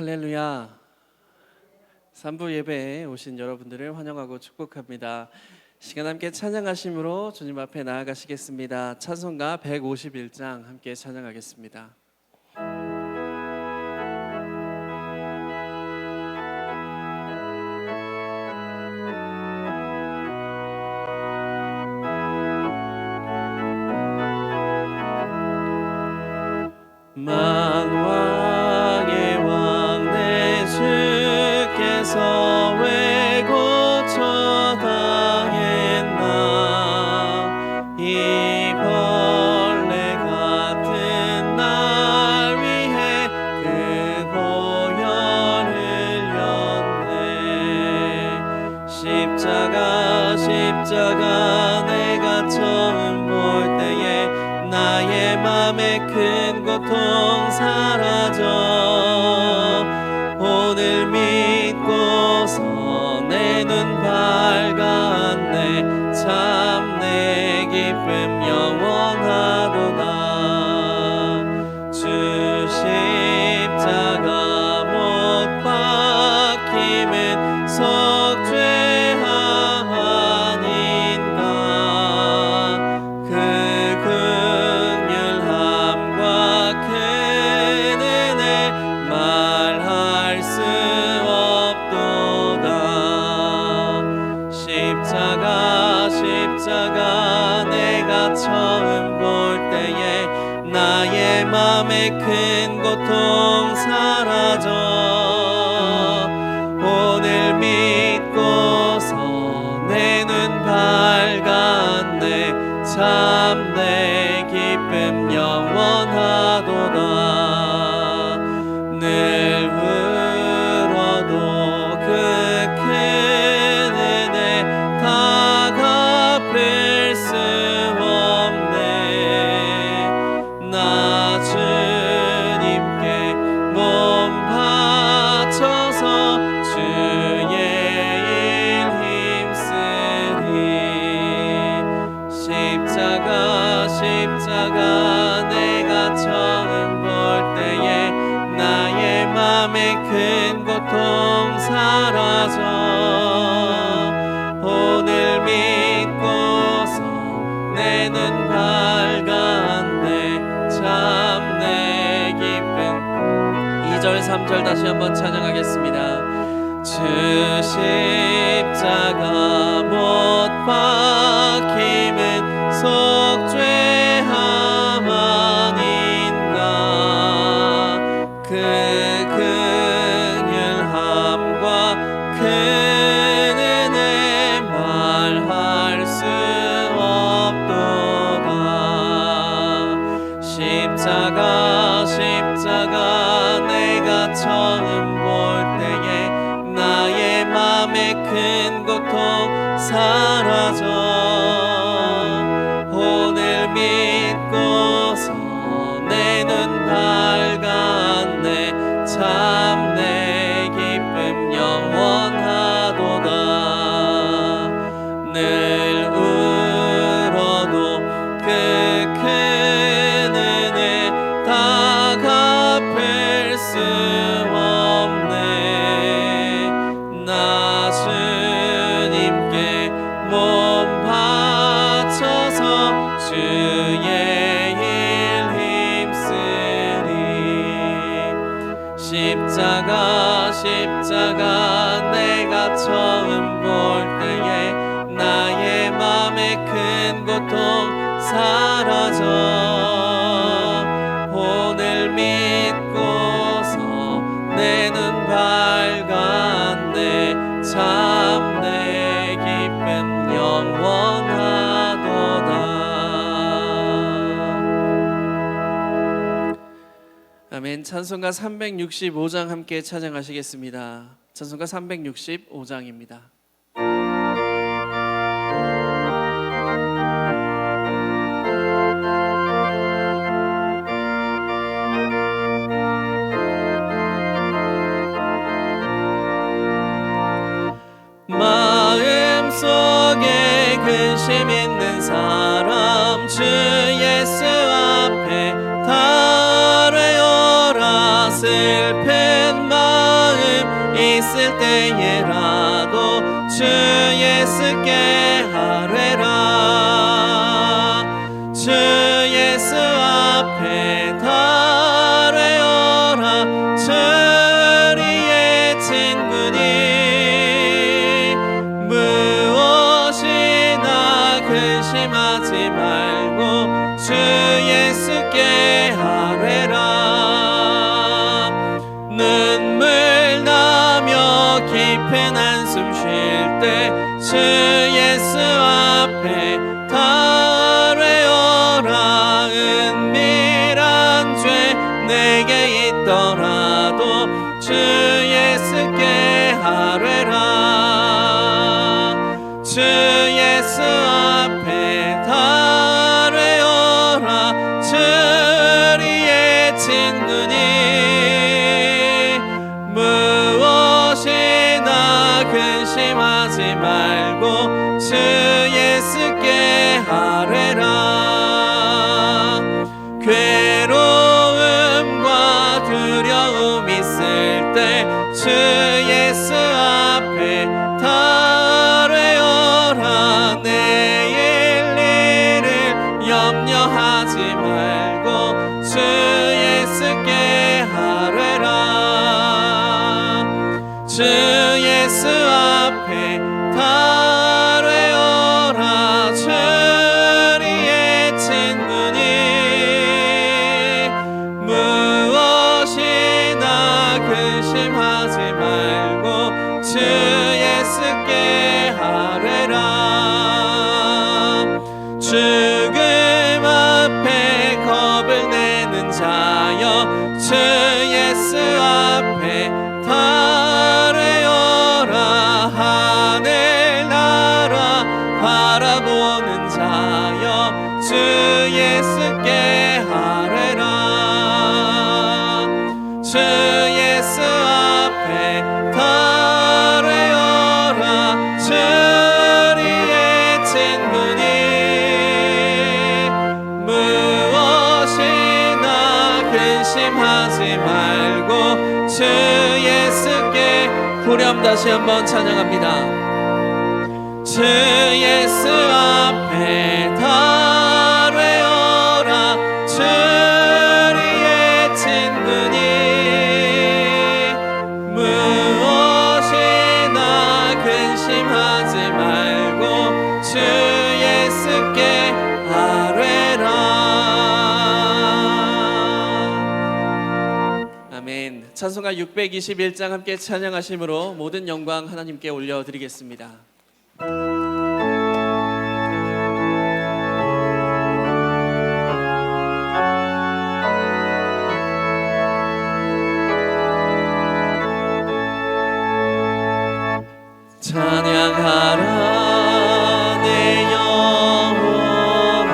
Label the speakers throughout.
Speaker 1: 할렐루야. 3부 예배에 오신 여러분들을 환영하고 축복합니다. 시간 함께 찬양하심으로 주님 앞에 나아가시겠습니다. 찬송가 151장 함께 찬양하겠습니다. 만왕의 왕 내 주께서 왜 고쳐 당했나 이 벌레 같은 날 위해 그 보혈 흘렸네. 십자가 내가 처음 볼 때에 나의 맘에 큰 고통 사라져 오늘 믿고서 내 눈 밝았네. 참 내 기쁨 영원하도다. 주 십자가 못 박힘은 속죄 아닌가. 그 십자가 내가 처음 볼 때에 나의 맘에 큰 고통 사라져 오늘 믿고서 내 눈 밝았네. 참 내 기쁨 영원하도다. 늘 울어도 그 큰 은혜 다 갚을 수 없네. 나 주님께 몸 바쳐서 주의 일 힘쓰리. 십자가 내가 처음 볼 때에 나의 맘에 큰 고통 사라져 오늘 믿고서 내 눈 밝았네. 참 내 기쁨. 2절 3절 다시 한번 찬양하겠습니다. 주 십자가 못 박힘은 속죄함 아닌가. 그 긍휼함과 큰 은혜 말할 수 없도다. 십자가 내가 처음 볼 때에 나의 맘에 큰 고통 사라져 오늘 믿고서 내 눈 밝았네. 참 내 기쁨 영원하도다. 늘 울어도 그 큰 은혜 다 갚을 수 없네. 나 주님께 몸 바쳐서 주의 일 힘쓰리. 십자가 내가 처음 볼 때에 나의 맘에 큰 고통 사라져 오늘 믿고서 내 눈 밝았네. 참 내 기쁨 영원하도다. 아멘. 찬송가 365장 함께 찬양하시겠습니다. 찬송가 365장입니다. 마음속에 근심 있는 사람 주 예수 앞에 다 아뢰어라. 슬픈 마음 주 예수께 아뢰라. 주 예수 앞에 달뢰어라. 주리의 친구니 무엇이나 근심하지 말고 주 예수께 아뢰라. 눈물 나며 깊은 한숨 쉴 때 주 예수 앞에 달뢰어라. 은밀한 죄 내게 있더라도 주 예수께 아뢰라. 주 예수 앞에 달뢰어라. 주리의 친구니 무엇이나 근심하지 말고 주 예수께 아뢰라. 괴로움과 두려움 있을 때 주 예수 앞에 달뢰어라. 내일 일을 염려하지 말고 주 예수께 아뢰라. 주 예수 앞에 달뢰어라. 주리의 친구니 무엇이나 근심하지 말고 주 예수께 아뢰라. 죽음 앞에 겁을 내는 자여 주 예수 앞에 달뢰어라. 하늘나라 바라보는 자여 주 예수께 아뢰라. 주 예수 앞에 달뢰어라. 주리의 친구니 무엇이나 근심하지 말고 주 예수께 후렴 다시 한번 찬양합니다. 주 예수 앞에 달뢰어라. 주리의 친구니 무엇이나 근심하지 말고 주 예수께 아뢰라. 아멘. 찬송가 621장 함께 찬양하심으로 모든 영광 하나님께 올려드리겠습니다. 찬양하라 내 영혼아.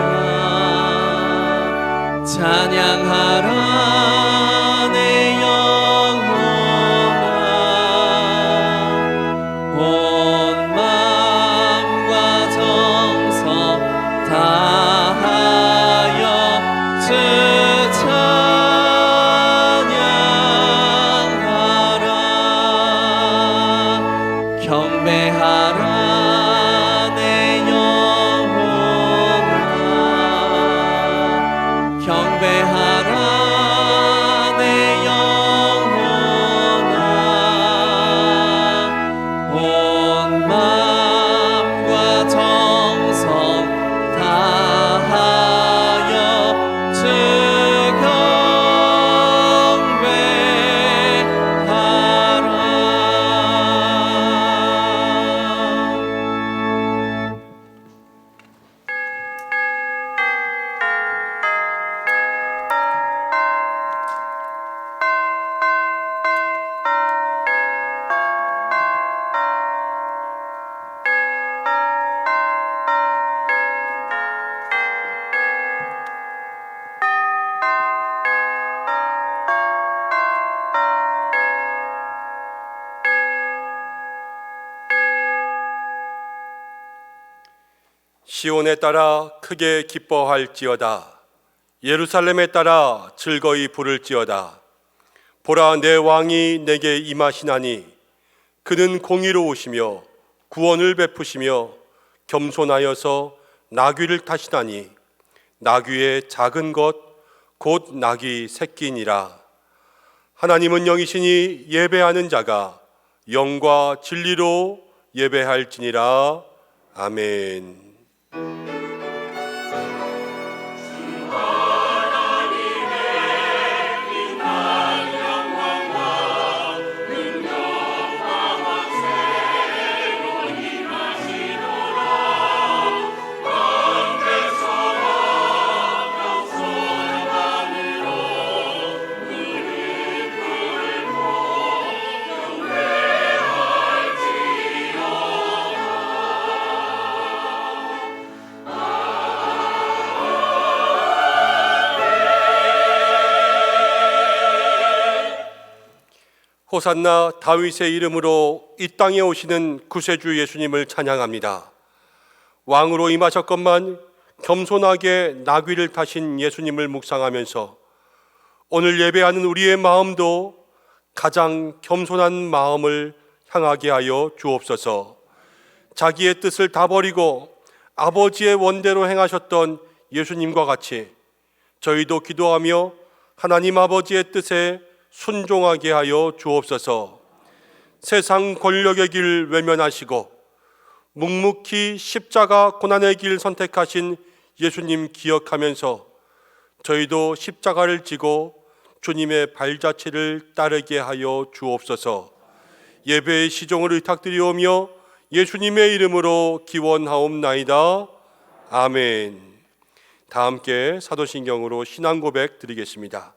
Speaker 1: 찬양하라 내 영혼아. 온 마음과 정성 다하여 주 찬양하라. 경배하라 내 영혼아. 경배하라 내 영혼아. 온 마음과 정성 다하여 주
Speaker 2: 시온에 따라 크게 기뻐할지어다. 예루살렘에 따라 즐거이 부를지어다. 보라, 내 왕이 내게 임하시나니 그는 공의로우시며 구원을 베푸시며 겸손하여서 나귀를 타시다니 나귀의 작은 것 곧 나귀 새끼니라. 하나님은 영이시니 예배하는 자가 영과 진리로 예배할지니라. 아멘. 호산나 다윗의 이름으로 이 땅에 오시는 구세주 예수님을 찬양합니다. 왕으로 임하셨건만 겸손하게 나귀를 타신 예수님을 묵상하면서 오늘 예배하는 우리의 마음도 가장 겸손한 마음을 향하게 하여 주옵소서. 자기의 뜻을 다 버리고 아버지의 원대로 행하셨던 예수님과 같이 저희도 기도하며 하나님 아버지의 뜻에 순종하게 하여 주옵소서. 세상 권력의 길 외면하시고 묵묵히 십자가 고난의 길 선택하신 예수님 기억하면서 저희도 십자가를 지고 주님의 발자취를 따르게 하여 주옵소서. 예배의 시종을 의탁드리오며 예수님의 이름으로 기원하옵나이다. 아멘. 다 함께 사도신경으로 신앙 고백 드리겠습니다.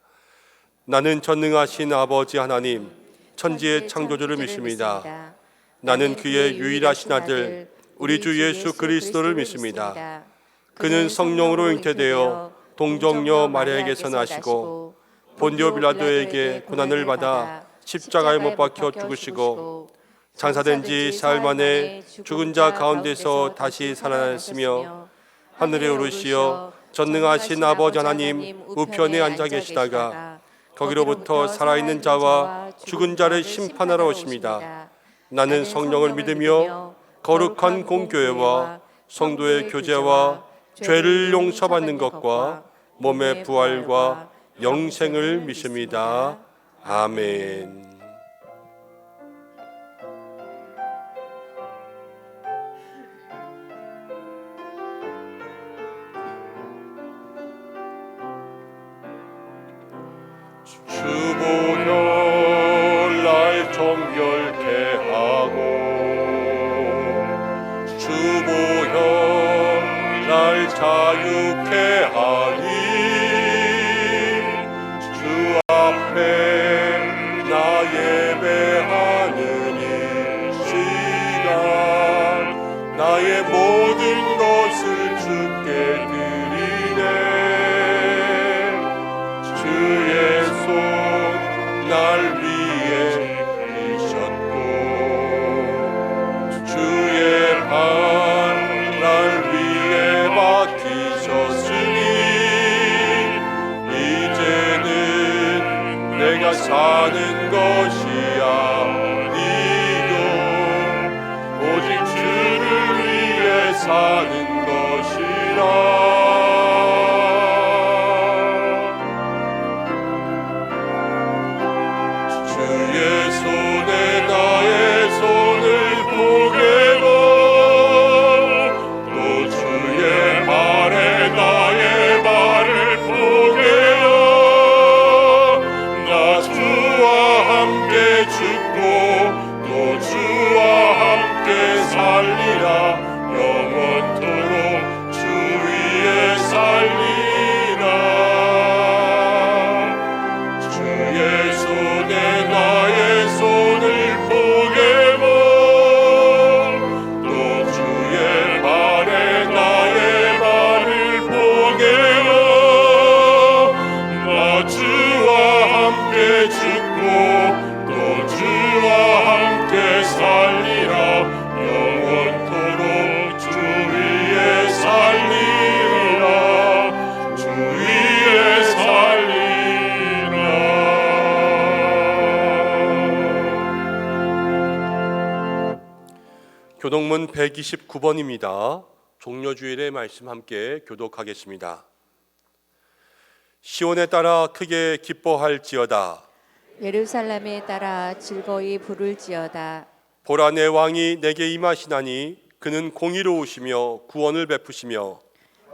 Speaker 2: 나는 전능하신 아버지 하나님 천지의 창조주를 믿습니다. 나는 그의 유일하신 아들 우리 주 예수 그리스도를 믿습니다. 그는 성령으로 잉태되어 동정녀 마리아에게서 나시고 본디오 빌라도에게 고난을 받아 십자가에 못 박혀 죽으시고 장사된 지 사흘 만에 죽은 자 가운데서 다시 살아났으며 하늘에 오르시어 전능하신 아버지 하나님 우편에 앉아 계시다가 거기로부터 살아있는 자와 죽은 자를 심판하러 오십니다. 나는 성령을 믿으며 거룩한 공교회와 성도의 교제와 죄를 용서받는 것과 몸의 부활과 영생을 믿습니다. 아멘. 주보혈 날 정결케 하고 주보혈 날 자유케 하니 주 앞에 나 예배하는 이 시간 나의 모든 것을 주께 드리네. 주의 손 날 위에 이셨고 주의 발 날 위에 맡기셨으니 이제는 내가 사는 것이 아니요 오직 주를 위해 사는 것이라. 살리라 영원토록 주 위에 교동문 129번입니다. 종려주일의 말씀 함께 교독하겠습니다. 시온에 따라 크게 기뻐할지어다.
Speaker 3: 예루살렘에 따라 즐거이 부를지어다.
Speaker 2: 보라, 내 왕이 내게 임하시나니 그는 공의로우시며 구원을 베푸시며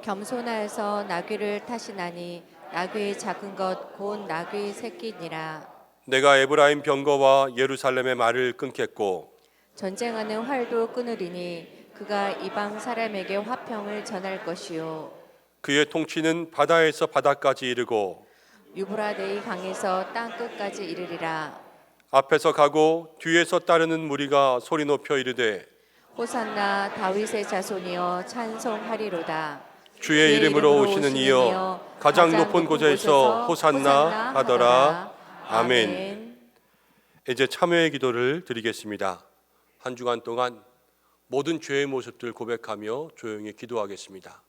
Speaker 3: 겸손하여서 나귀를 타시나니 나귀의 작은 것 곧 나귀의 새끼니라.
Speaker 2: 내가 에브라임 병거와 예루살렘의 말을 끊겠고
Speaker 3: 전쟁하는 활도 끊으리니 그가 이방 사람에게 화평을 전할 것이요
Speaker 2: 그의 통치는 바다에서 바다까지 이르고
Speaker 3: 유브라데의 강에서 땅 끝까지 이르리라.
Speaker 2: 앞에서 가고 뒤에서 따르는 무리가 소리 높여 이르되
Speaker 3: 호산나 다윗의 자손이여 찬송하리로다.
Speaker 2: 주의 이름으로 오시는 이여 가장 높은 곳에서 호산나 하더라. 아멘. 이제 참회의 기도를 드리겠습니다. 한 주간 동안 모든 죄의 모습들 고백하며 조용히 기도하겠습니다.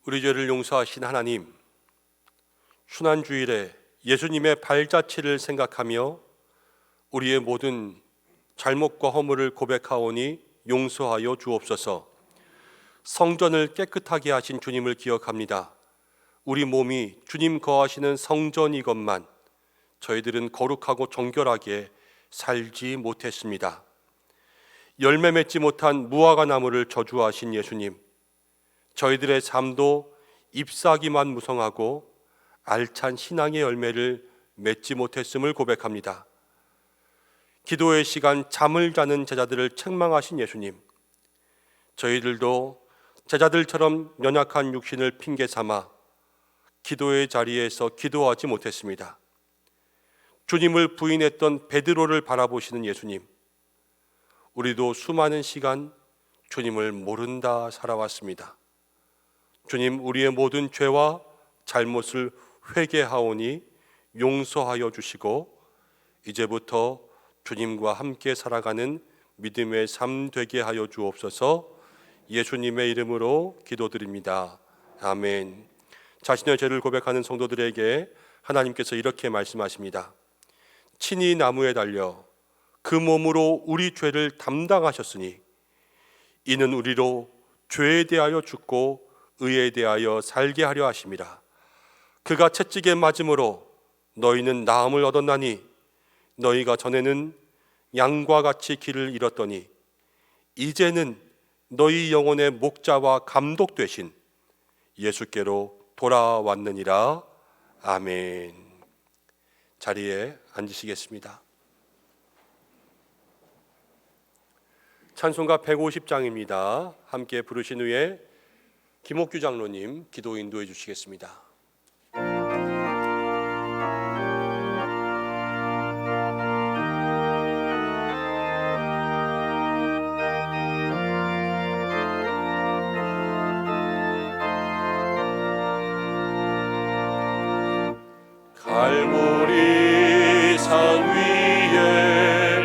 Speaker 2: 우리 죄를 용서하신 하나님, 순환주일에 예수님의 발자취를 생각하며 우리의 모든 잘못과 허물을 고백하오니 용서하여 주옵소서. 성전을 깨끗하게 하신 주님을 기억합니다. 우리 몸이 주님 거하시는 성전이건만 저희들은 거룩하고 정결하게 살지 못했습니다. 열매 맺지 못한 무화과 나무를 저주하신 예수님, 저희들의 삶도 잎사귀만 무성하고 알찬 신앙의 열매를 맺지 못했음을 고백합니다. 기도의 시간 잠을 자는 제자들을 책망하신 예수님, 저희들도 제자들처럼 연약한 육신을 핑계 삼아 기도의 자리에서 기도하지 못했습니다. 주님을 부인했던 베드로를 바라보시는 예수님, 우리도 수많은 시간 주님을 모른다 살아왔습니다. 주님, 우리의 모든 죄와 잘못을 회개하오니 용서하여 주시고 이제부터 주님과 함께 살아가는 믿음의 삶 되게 하여 주옵소서. 예수님의 이름으로 기도드립니다. 아멘. 자신의 죄를 고백하는 성도들에게 하나님께서 이렇게 말씀하십니다. 친히 나무에 달려 그 몸으로 우리 죄를 담당하셨으니 이는 우리로 죄에 대하여 죽고 의에 대하여 살게 하려 하심이라. 그가 채찍에 맞음으로 너희는 나음을 얻었나니 너희가 전에는 양과 같이 길을 잃었더니 이제는 너희 영혼의 목자와 감독 되신 예수께로 돌아왔느니라. 아멘. 자리에 앉으시겠습니다. 찬송가 150장입니다. 함께 부르신 후에 김옥규 장로님 기도 인도해 주시겠습니다. 갈보리 산 위에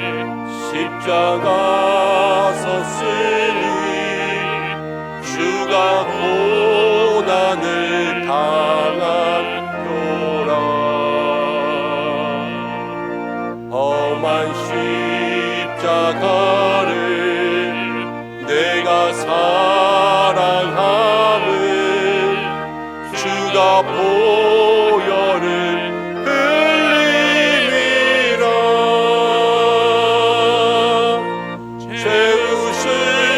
Speaker 2: 십자가 섰으니 주가 고난을 당한표라. 험한 십자가를 내가 사랑함은 주가 보혈을 흘림이라. 죄 웃을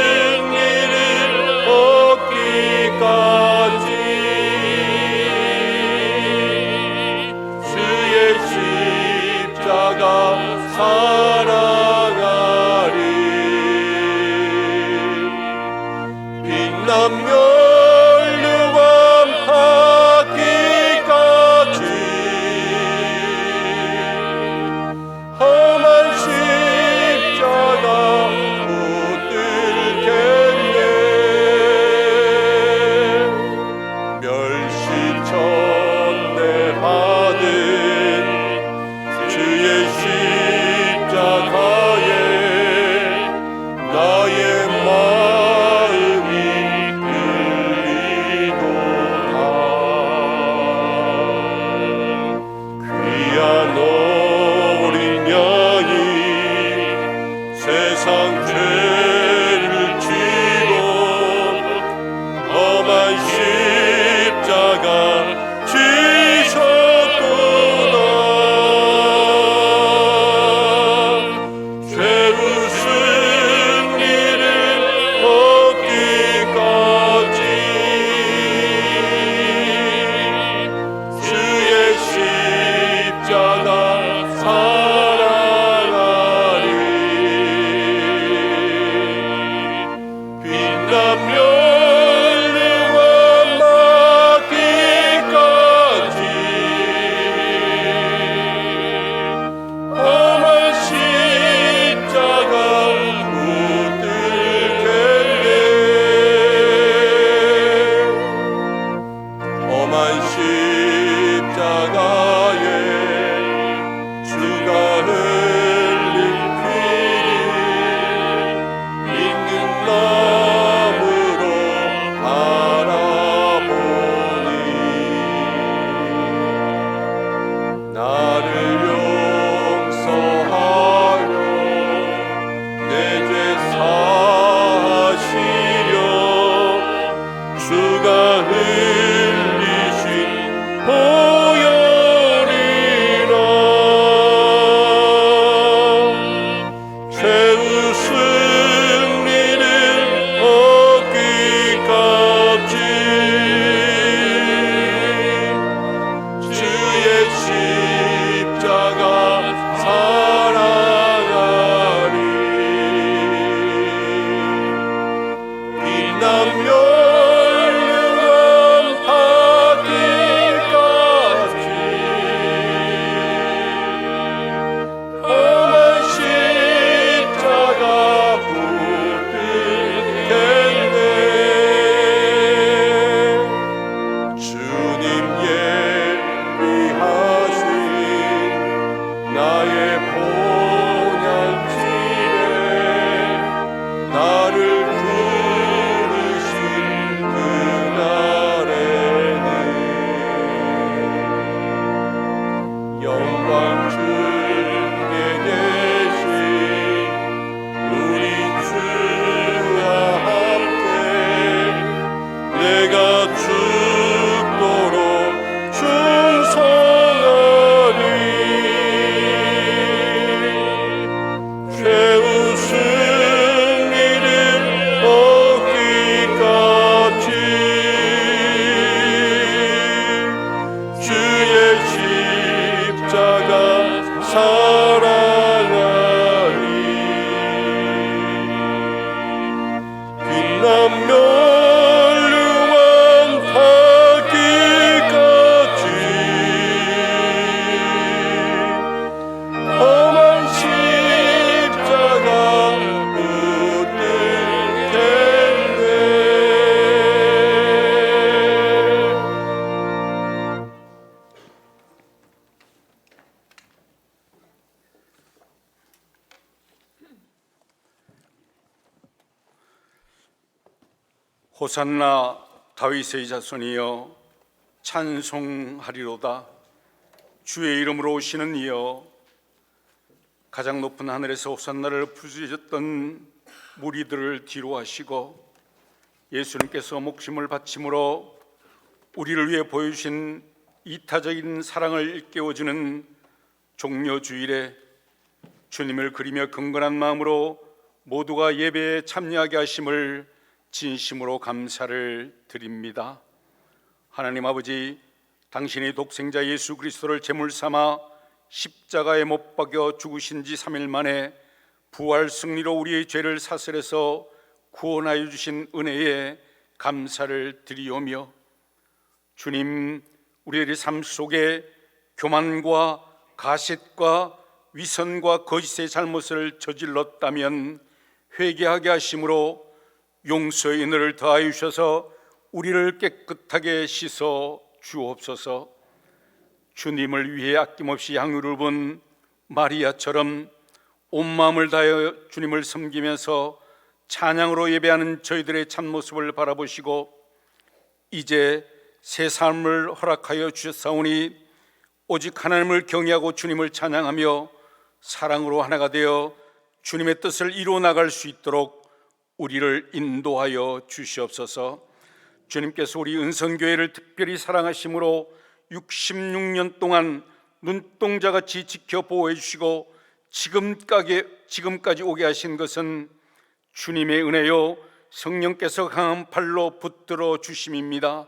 Speaker 2: 영광 주께 되신 우리 주와 함께 내가 죽도록 충성하리. 최우승 이름 얻기까지 주의 십자가 사랑하리. 빛난 멸류관 닿기까지 험한 십자가 붙들 텐데.
Speaker 4: 호산나 다윗의 자손이여 찬송하리로다. 주의 이름으로 오시는 이여 가장 높은 하늘에서 호산나를 부르짖었던 무리들을 뒤로 하시고 예수님께서 목숨을 바침으로 우리를 위해 보여주신 이타적인 사랑을 일깨워주는 종려주일에 주님을 그리며 경건한 마음으로 모두가 예배에 참여하게 하심을 진심으로 감사를 드립니다. 하나님 아버지, 당신이 독생자 예수 그리스도를 제물 삼아 십자가에 못 박여 죽으신 지 3일 만에 부활 승리로 우리의 죄를 사슬해서 구원하여 주신 은혜에 감사를 드리오며, 주님, 우리의 삶 속에 교만과 가십과 위선과 거짓의 잘못을 저질렀다면 회개하게 하심으로 용서의 은혜를 더하여 주셔서 우리를 깨끗하게 씻어 주옵소서. 주님을 위해 아낌없이 향유를 본 마리아처럼 온 마음을 다하여 주님을 섬기면서 찬양으로 예배하는 저희들의 참모습을 바라보시고 이제 새 삶을 허락하여 주셨사오니 오직 하나님을 경외하고 주님을 찬양하며 사랑으로 하나가 되어 주님의 뜻을 이루어 나갈 수 있도록 우리를 인도하여 주시옵소서. 주님께서 우리 은성교회를 특별히 사랑하심으로 66년 동안 눈동자같이 지켜 보호해 주시고 지금까지 오게 하신 것은 주님의 은혜요 성령께서 강한 팔로 붙들어 주심입니다.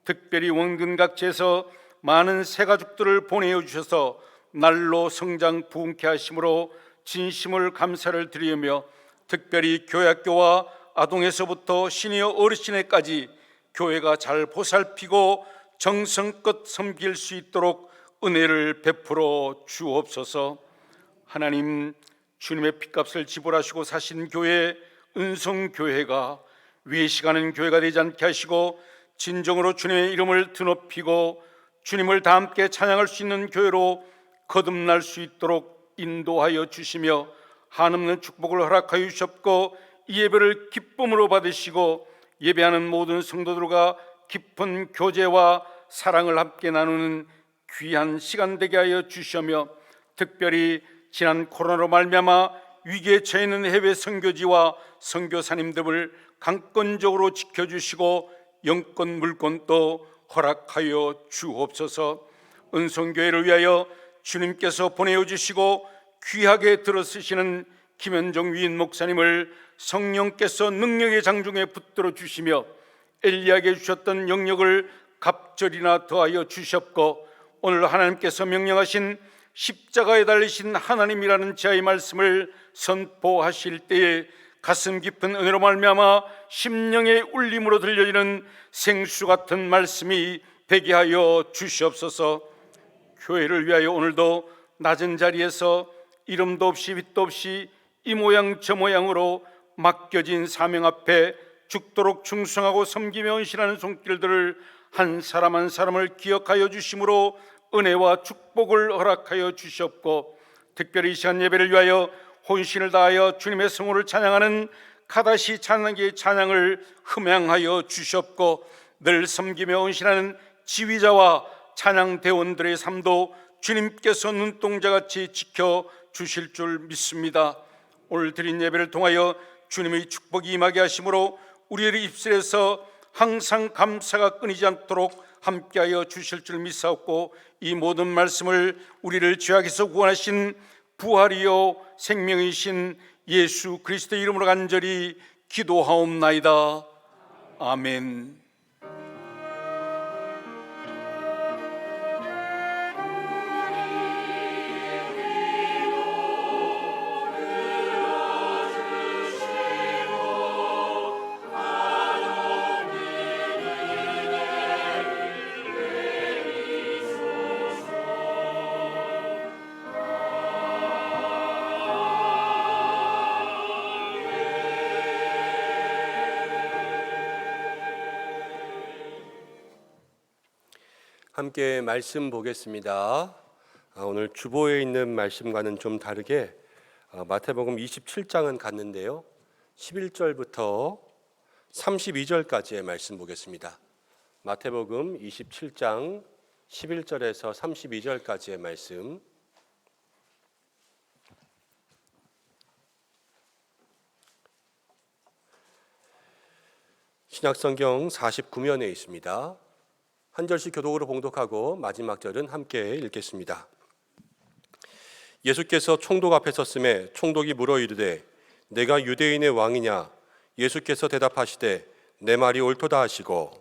Speaker 4: 특별히 원근각지에서 많은 새가족들을 보내어 주셔서 날로 성장 부흥케 하심으로 진심을 감사를 드리며, 특별히 교회학교와 아동에서부터 시니어 어르신에까지 교회가 잘 보살피고 정성껏 섬길 수 있도록 은혜를 베풀어 주옵소서. 하나님, 주님의 핏값을 지불하시고 사신 교회 은성교회가 외식하는 교회가 되지 않게 하시고 진정으로 주님의 이름을 드높이고 주님을 다 함께 찬양할 수 있는 교회로 거듭날 수 있도록 인도하여 주시며 한없는 축복을 허락하여 주셨고 이 예배를 기쁨으로 받으시고 예배하는 모든 성도들과 깊은 교제와 사랑을 함께 나누는 귀한 시간 되게 하여 주시며, 특별히 지난 코로나로 말미암아 위기에 처해 있는 해외 선교지와 선교사님들을 강권적으로 지켜주시고 영권 물권도 허락하여 주옵소서. 은성교회를 위하여 주님께서 보내어 주시고 귀하게 들어쓰시는 김현정 위인 목사님을 성령께서 능력의 장중에 붙들어 주시며 엘리야에게 주셨던 영역을 갑절이나 더하여 주셨고, 오늘 하나님께서 명령하신 십자가에 달리신 하나님이라는 지하의 말씀을 선포하실 때에 가슴 깊은 은혜로 말미암아 심령의 울림으로 들려지는 생수 같은 말씀이 되게 하여 주시옵소서. 교회를 위하여 오늘도 낮은 자리에서 이름도 없이 빛도 없이 이 모양 저 모양으로 맡겨진 사명 앞에 죽도록 충성하고 섬기며 헌신하는 손길들을 한 사람 한 사람을 기억하여 주심으로 은혜와 축복을 허락하여 주시옵고, 특별히 이 시간 예배를 위하여 혼신을 다하여 주님의 성호를 찬양하는 카다시 찬양기의 찬양을 흠양하여 주시옵고, 늘 섬기며 헌신하는 지휘자와 찬양 대원들의 삶도 주님께서 눈동자같이 지켜 주실 줄 믿습니다. 오늘 드린 예배를 통하여 주님의 축복이 임하게 하심으로 우리의 입술에서 항상 감사가 끊이지 않도록 함께하여 주실 줄 믿사옵고, 이 모든 말씀을 우리를 죄악에서 구원하신 부활이요 생명이신 예수 그리스도의 이름으로 간절히 기도하옵나이다. 아멘.
Speaker 2: 함께 말씀 보겠습니다. 오늘 주보에 있는 말씀과는 좀 다르게 마태복음 27장은 갔는데요, 11절부터 32절까지의 말씀 보겠습니다. 마태복음 27장 11절에서 32절까지의 말씀. 신약성경 49면에 있습니다. 한 절씩 교독으로 봉독하고 마지막 절은 함께 읽겠습니다. 예수께서 총독 앞에 섰음에 총독이 물어 이르되 내가 유대인의 왕이냐? 예수께서 대답하시되 내 말이 옳도다 하시고,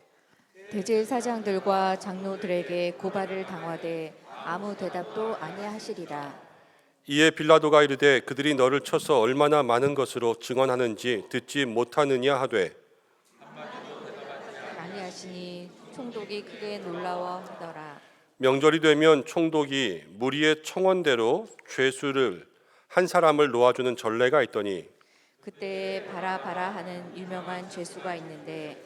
Speaker 3: 대제사장들과 장로들에게 고발을 당하되 아무 대답도 아니하시리라.
Speaker 2: 이에 빌라도가 이르되 그들이 너를 쳐서 얼마나 많은 것으로 증언하는지 듣지 못하느냐 하되,
Speaker 3: 아니하시니 총독이 크게 놀라워하더라.
Speaker 2: 명절이 되면 총독이 무리의 청원대로 죄수를 한 사람을 놓아주는 전례가 있더니
Speaker 3: 그때 바라바라 하는 유명한 죄수가 있는데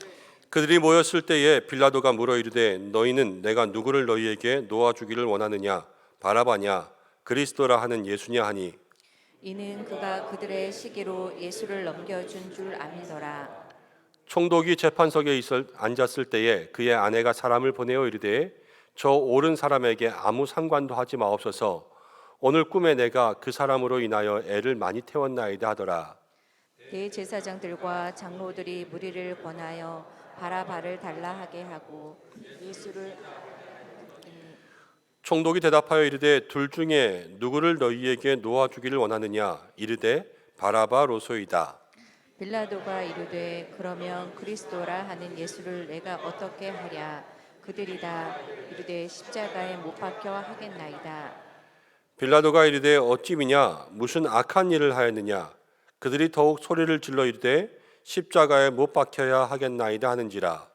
Speaker 2: 그들이 모였을 때에 빌라도가 물어 이르되 너희는 내가 누구를 너희에게 놓아주기를 원하느냐? 바라바냐? 그리스도라 하는 예수냐 하니,
Speaker 3: 이는 그가 그들의 시기로 예수를 넘겨준 줄 아미더라.
Speaker 2: 총독이 재판석에 앉았을 때에 그의 아내가 사람을 보내어 이르되 저 옳은 사람에게 아무 상관도 하지 마옵소서. 오늘 꿈에 내가 그 사람으로 인하여 애를 많이 태웠나이다 하더라.
Speaker 3: 대제사장들과 장로들이 무리를 권하여 바라바를 달라 하게 하고 예수를
Speaker 2: 총독이 대답하여 이르되 둘 중에 누구를 너희에게 놓아주기를 원하느냐? 이르되 바라바로소이다.
Speaker 3: 빌라도가 이르되 그러면 그리스도라 하는 예수를 내가 어떻게 하랴? 그들이 다 이르되 십자가에 못 박혀 하겠나이다.
Speaker 2: 빌라도가 이르되 어찌 미냐? 무슨 악한 일을 하였느냐? 그들이 더욱 소리를 질러 이르되 십자가에 못 박혀야 하겠나이다 하는지라.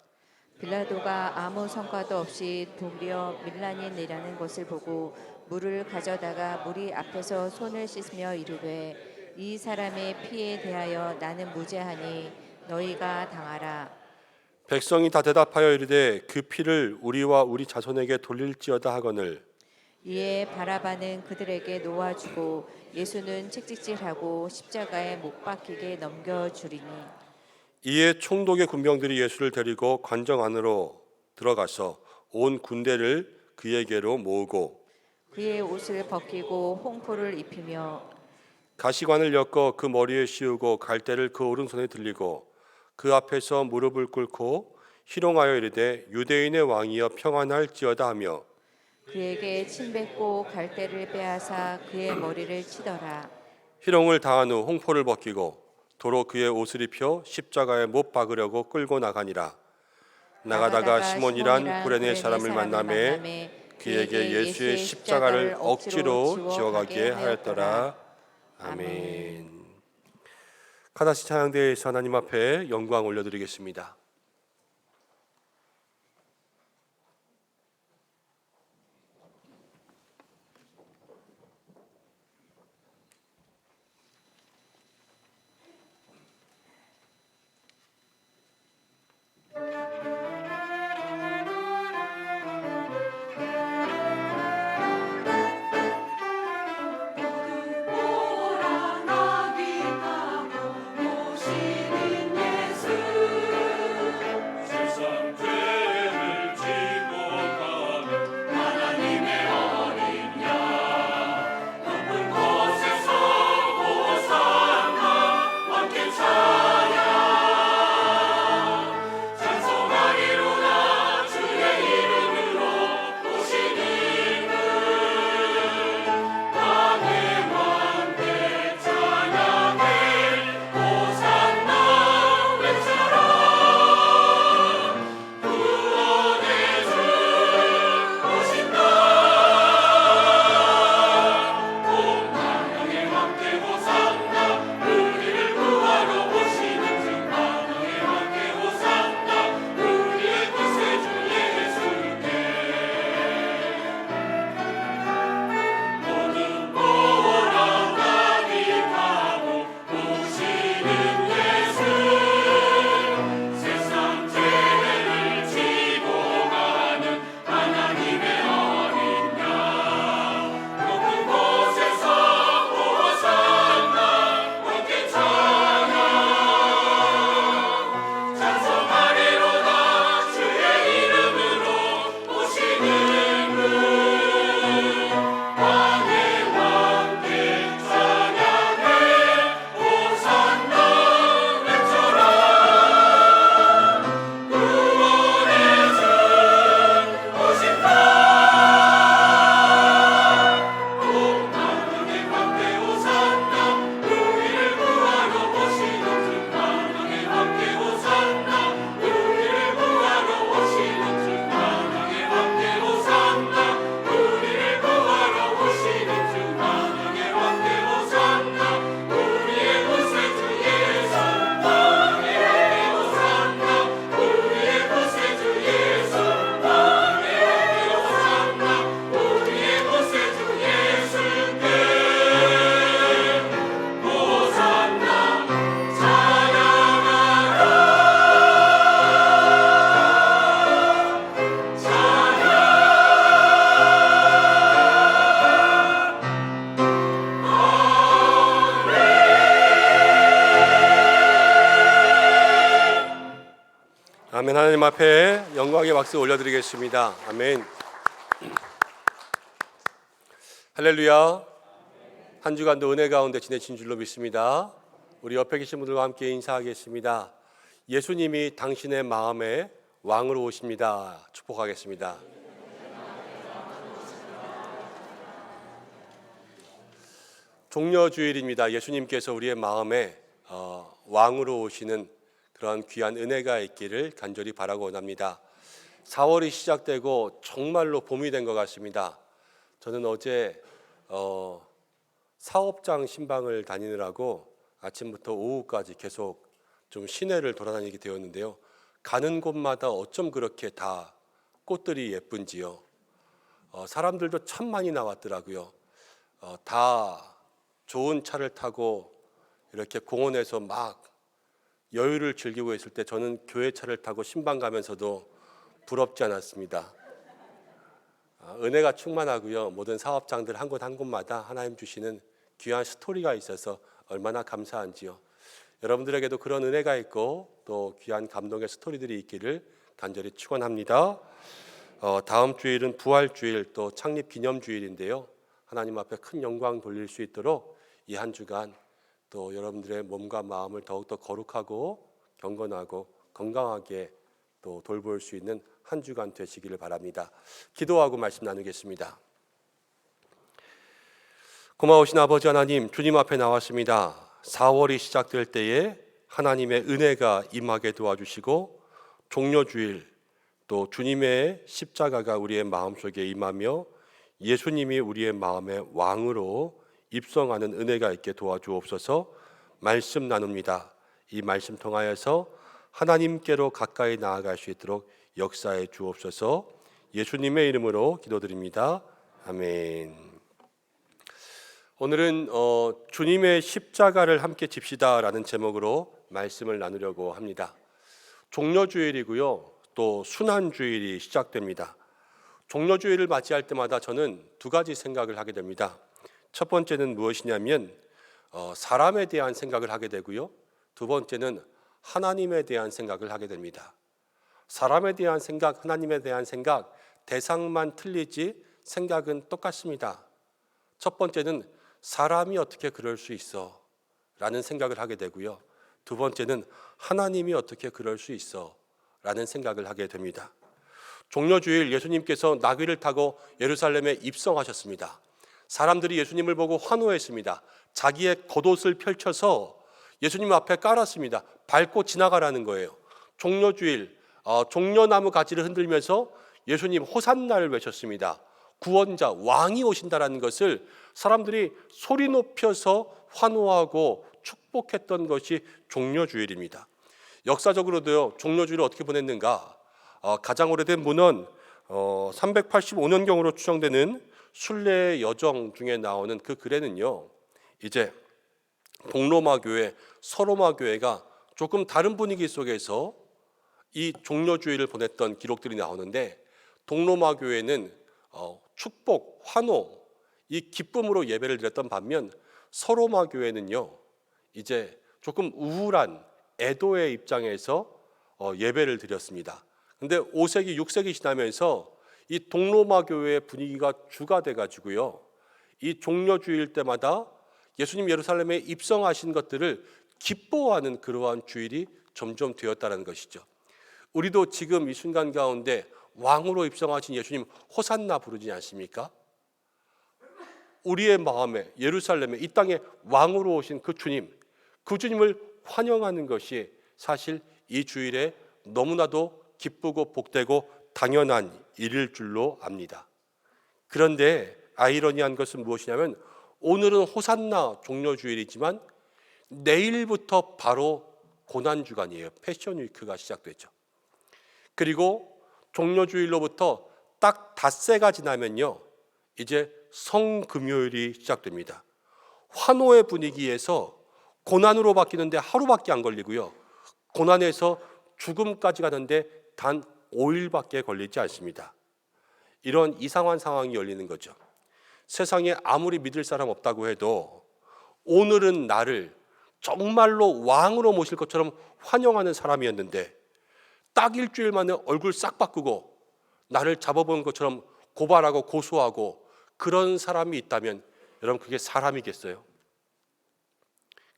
Speaker 3: 빌라도가 아무 성과도 없이 도리어 밀란이 내려는 것을 보고 물을 가져다가 무리 앞에서 손을 씻으며 이르되 이 사람의 피에 대하여 나는 무죄하니 너희가 당하라.
Speaker 2: 백성이 다 대답하여 이르되 그 피를 우리와 우리 자손에게 돌릴지어다 하거늘.
Speaker 3: 이에 바라바는 그들에게 놓아주고 예수는 책찍질하고 십자가에 못 박히게 넘겨주리니.
Speaker 2: 이에 총독의 군병들이 예수를 데리고 관정 안으로 들어가서 온 군대를 그에게로 모으고
Speaker 3: 그의 옷을 벗기고 홍포를 입히며
Speaker 2: 가시관을 엮어 그 머리에 씌우고 갈대를 그 오른손에 들리고 그 앞에서 무릎을 꿇고 희롱하여 이르되 유대인의 왕이여 평안할지어다 하며
Speaker 3: 그에게 침 뱉고 갈대를 빼앗아 그의 머리를 치더라.
Speaker 2: 희롱을 다한 후 홍포를 벗기고 도로 그의 옷을 입혀 십자가에 못 박으려고 끌고 나가니라. 나가다가 시몬이란 구레네 사람을 만나매 그에게 예수의 십자가를 억지로 지어가게 하였더라. 아멘. 카다시 찬양대에서 하나님 앞에 영광 올려드리겠습니다. 하나님 앞에 영광의 박수 올려드리겠습니다. 아멘. 할렐루야. 한 주간도 은혜 가운데 지내신 줄로 믿습니다. 우리 옆에 계신 분들과 함께 인사하겠습니다. 예수님이 당신의 마음에 왕으로 오십니다. 축복하겠습니다. 종려주일입니다. 예수님께서 우리의 마음에 왕으로 오시는 그런 귀한 은혜가 있기를 간절히 바라고 원합니다. 4월이 시작되고 정말로 봄이 된 것 같습니다. 저는 어제 사업장 신방을 다니느라고 아침부터 오후까지 계속 좀 시내를 돌아다니게 되었는데요. 가는 곳마다 어쩜 그렇게 다 꽃들이 예쁜지요. 사람들도 참 많이 나왔더라고요. 다 좋은 차를 타고 이렇게 공원에서 막 여유를 즐기고 있을 때 저는 교회 차를 타고 신방 가면서도 부럽지 않았습니다. 은혜가 충만하고요. 모든 사업장들 한 곳 한 곳마다 하나님 주시는 귀한 스토리가 있어서 얼마나 감사한지요. 여러분들에게도 그런 은혜가 있고 또 귀한 감동의 스토리들이 있기를 간절히 축원합니다. 다음 주일은 부활주일 또 창립기념주일인데요. 하나님 앞에 큰 영광 돌릴 수 있도록 이 한 주간 또 여러분들의 몸과 마음을 더욱더 거룩하고 경건하고 건강하게 또 돌볼 수 있는 한 주간 되시기를 바랍니다. 기도하고 말씀 나누겠습니다. 고마우신 아버지 하나님, 주님 앞에 나왔습니다. 4월이 시작될 때에 하나님의 은혜가 임하게 도와주시고 종려주일 또 주님의 십자가가 우리의 마음속에 임하며 예수님이 우리의 마음의 왕으로 입성하는 은혜가 있게 도와주옵소서. 말씀 나눕니다. 이 말씀 통하여서 하나님께로 가까이 나아갈 수 있도록 역사해 주옵소서. 예수님의 이름으로 기도드립니다. 아멘. 오늘은 주님의 십자가를 함께 집시다라는 제목으로 말씀을 나누려고 합니다. 종려주일이고요. 또 순환주일이 시작됩니다. 종려주일을 맞이할 때마다 저는 두 가지 생각을 하게 됩니다. 첫 번째는 무엇이냐면 사람에 대한 생각을 하게 되고요. 두 번째는 하나님에 대한 생각을 하게 됩니다. 사람에 대한 생각, 하나님에 대한 생각, 대상만 틀리지 생각은 똑같습니다. 첫 번째는 사람이 어떻게 그럴 수 있어? 라는 생각을 하게 되고요. 두 번째는 하나님이 어떻게 그럴 수 있어? 라는 생각을 하게 됩니다. 종려주일 예수님께서 나귀를 타고 예루살렘에 입성하셨습니다. 사람들이 예수님을 보고 환호했습니다. 자기의 겉옷을 펼쳐서 예수님 앞에 깔았습니다. 밟고 지나가라는 거예요. 종려주일 종려나무 가지를 흔들면서 예수님 호산나를 외쳤습니다. 구원자, 왕이 오신다라는 것을 사람들이 소리 높여서 환호하고 축복했던 것이 종려주일입니다. 역사적으로도요, 종려주일을 어떻게 보냈는가? 가장 오래된 문헌 385년경으로 추정되는 순례의 여정 중에 나오는 그 글에는요, 이제 동로마 교회, 서로마 교회가 조금 다른 분위기 속에서 이 종려주일을 보냈던 기록들이 나오는데, 동로마 교회는 축복, 환호, 이 기쁨으로 예배를 드렸던 반면 서로마 교회는요, 이제 조금 우울한 애도의 입장에서 예배를 드렸습니다. 근데 5세기, 6세기 지나면서 이 동로마 교회의 분위기가 주가 돼가지고요, 이 종려주일 때마다 예수님 예루살렘에 입성하신 것들을 기뻐하는 그러한 주일이 점점 되었다는 것이죠. 우리도 지금 이 순간 가운데 왕으로 입성하신 예수님 호산나 부르지 않습니까? 우리의 마음에 예루살렘에 이 땅에 왕으로 오신 그 주님을 환영하는 것이 사실 이 주일에 너무나도 기쁘고 복되고 당연한 일일 줄로 압니다. 그런데 아이러니한 것은 무엇이냐면 오늘은 호산나 종려주일이지만 내일부터 바로 고난주간이에요. 패션위크가 시작되죠. 그리고 종려주일로부터 딱 닷새가 지나면요, 이제 성금요일이 시작됩니다. 환호의 분위기에서 고난으로 바뀌는데 하루밖에 안 걸리고요, 고난에서 죽음까지 가는데 단 5일밖에 걸리지 않습니다. 이런 이상한 상황이 열리는 거죠. 세상에 아무리 믿을 사람 없다고 해도 오늘은 나를 정말로 왕으로 모실 것처럼 환영하는 사람이었는데 딱 일주일 만에 얼굴 싹 바꾸고 나를 잡아본 것처럼 고발하고 고소하고 그런 사람이 있다면 여러분 그게 사람이겠어요?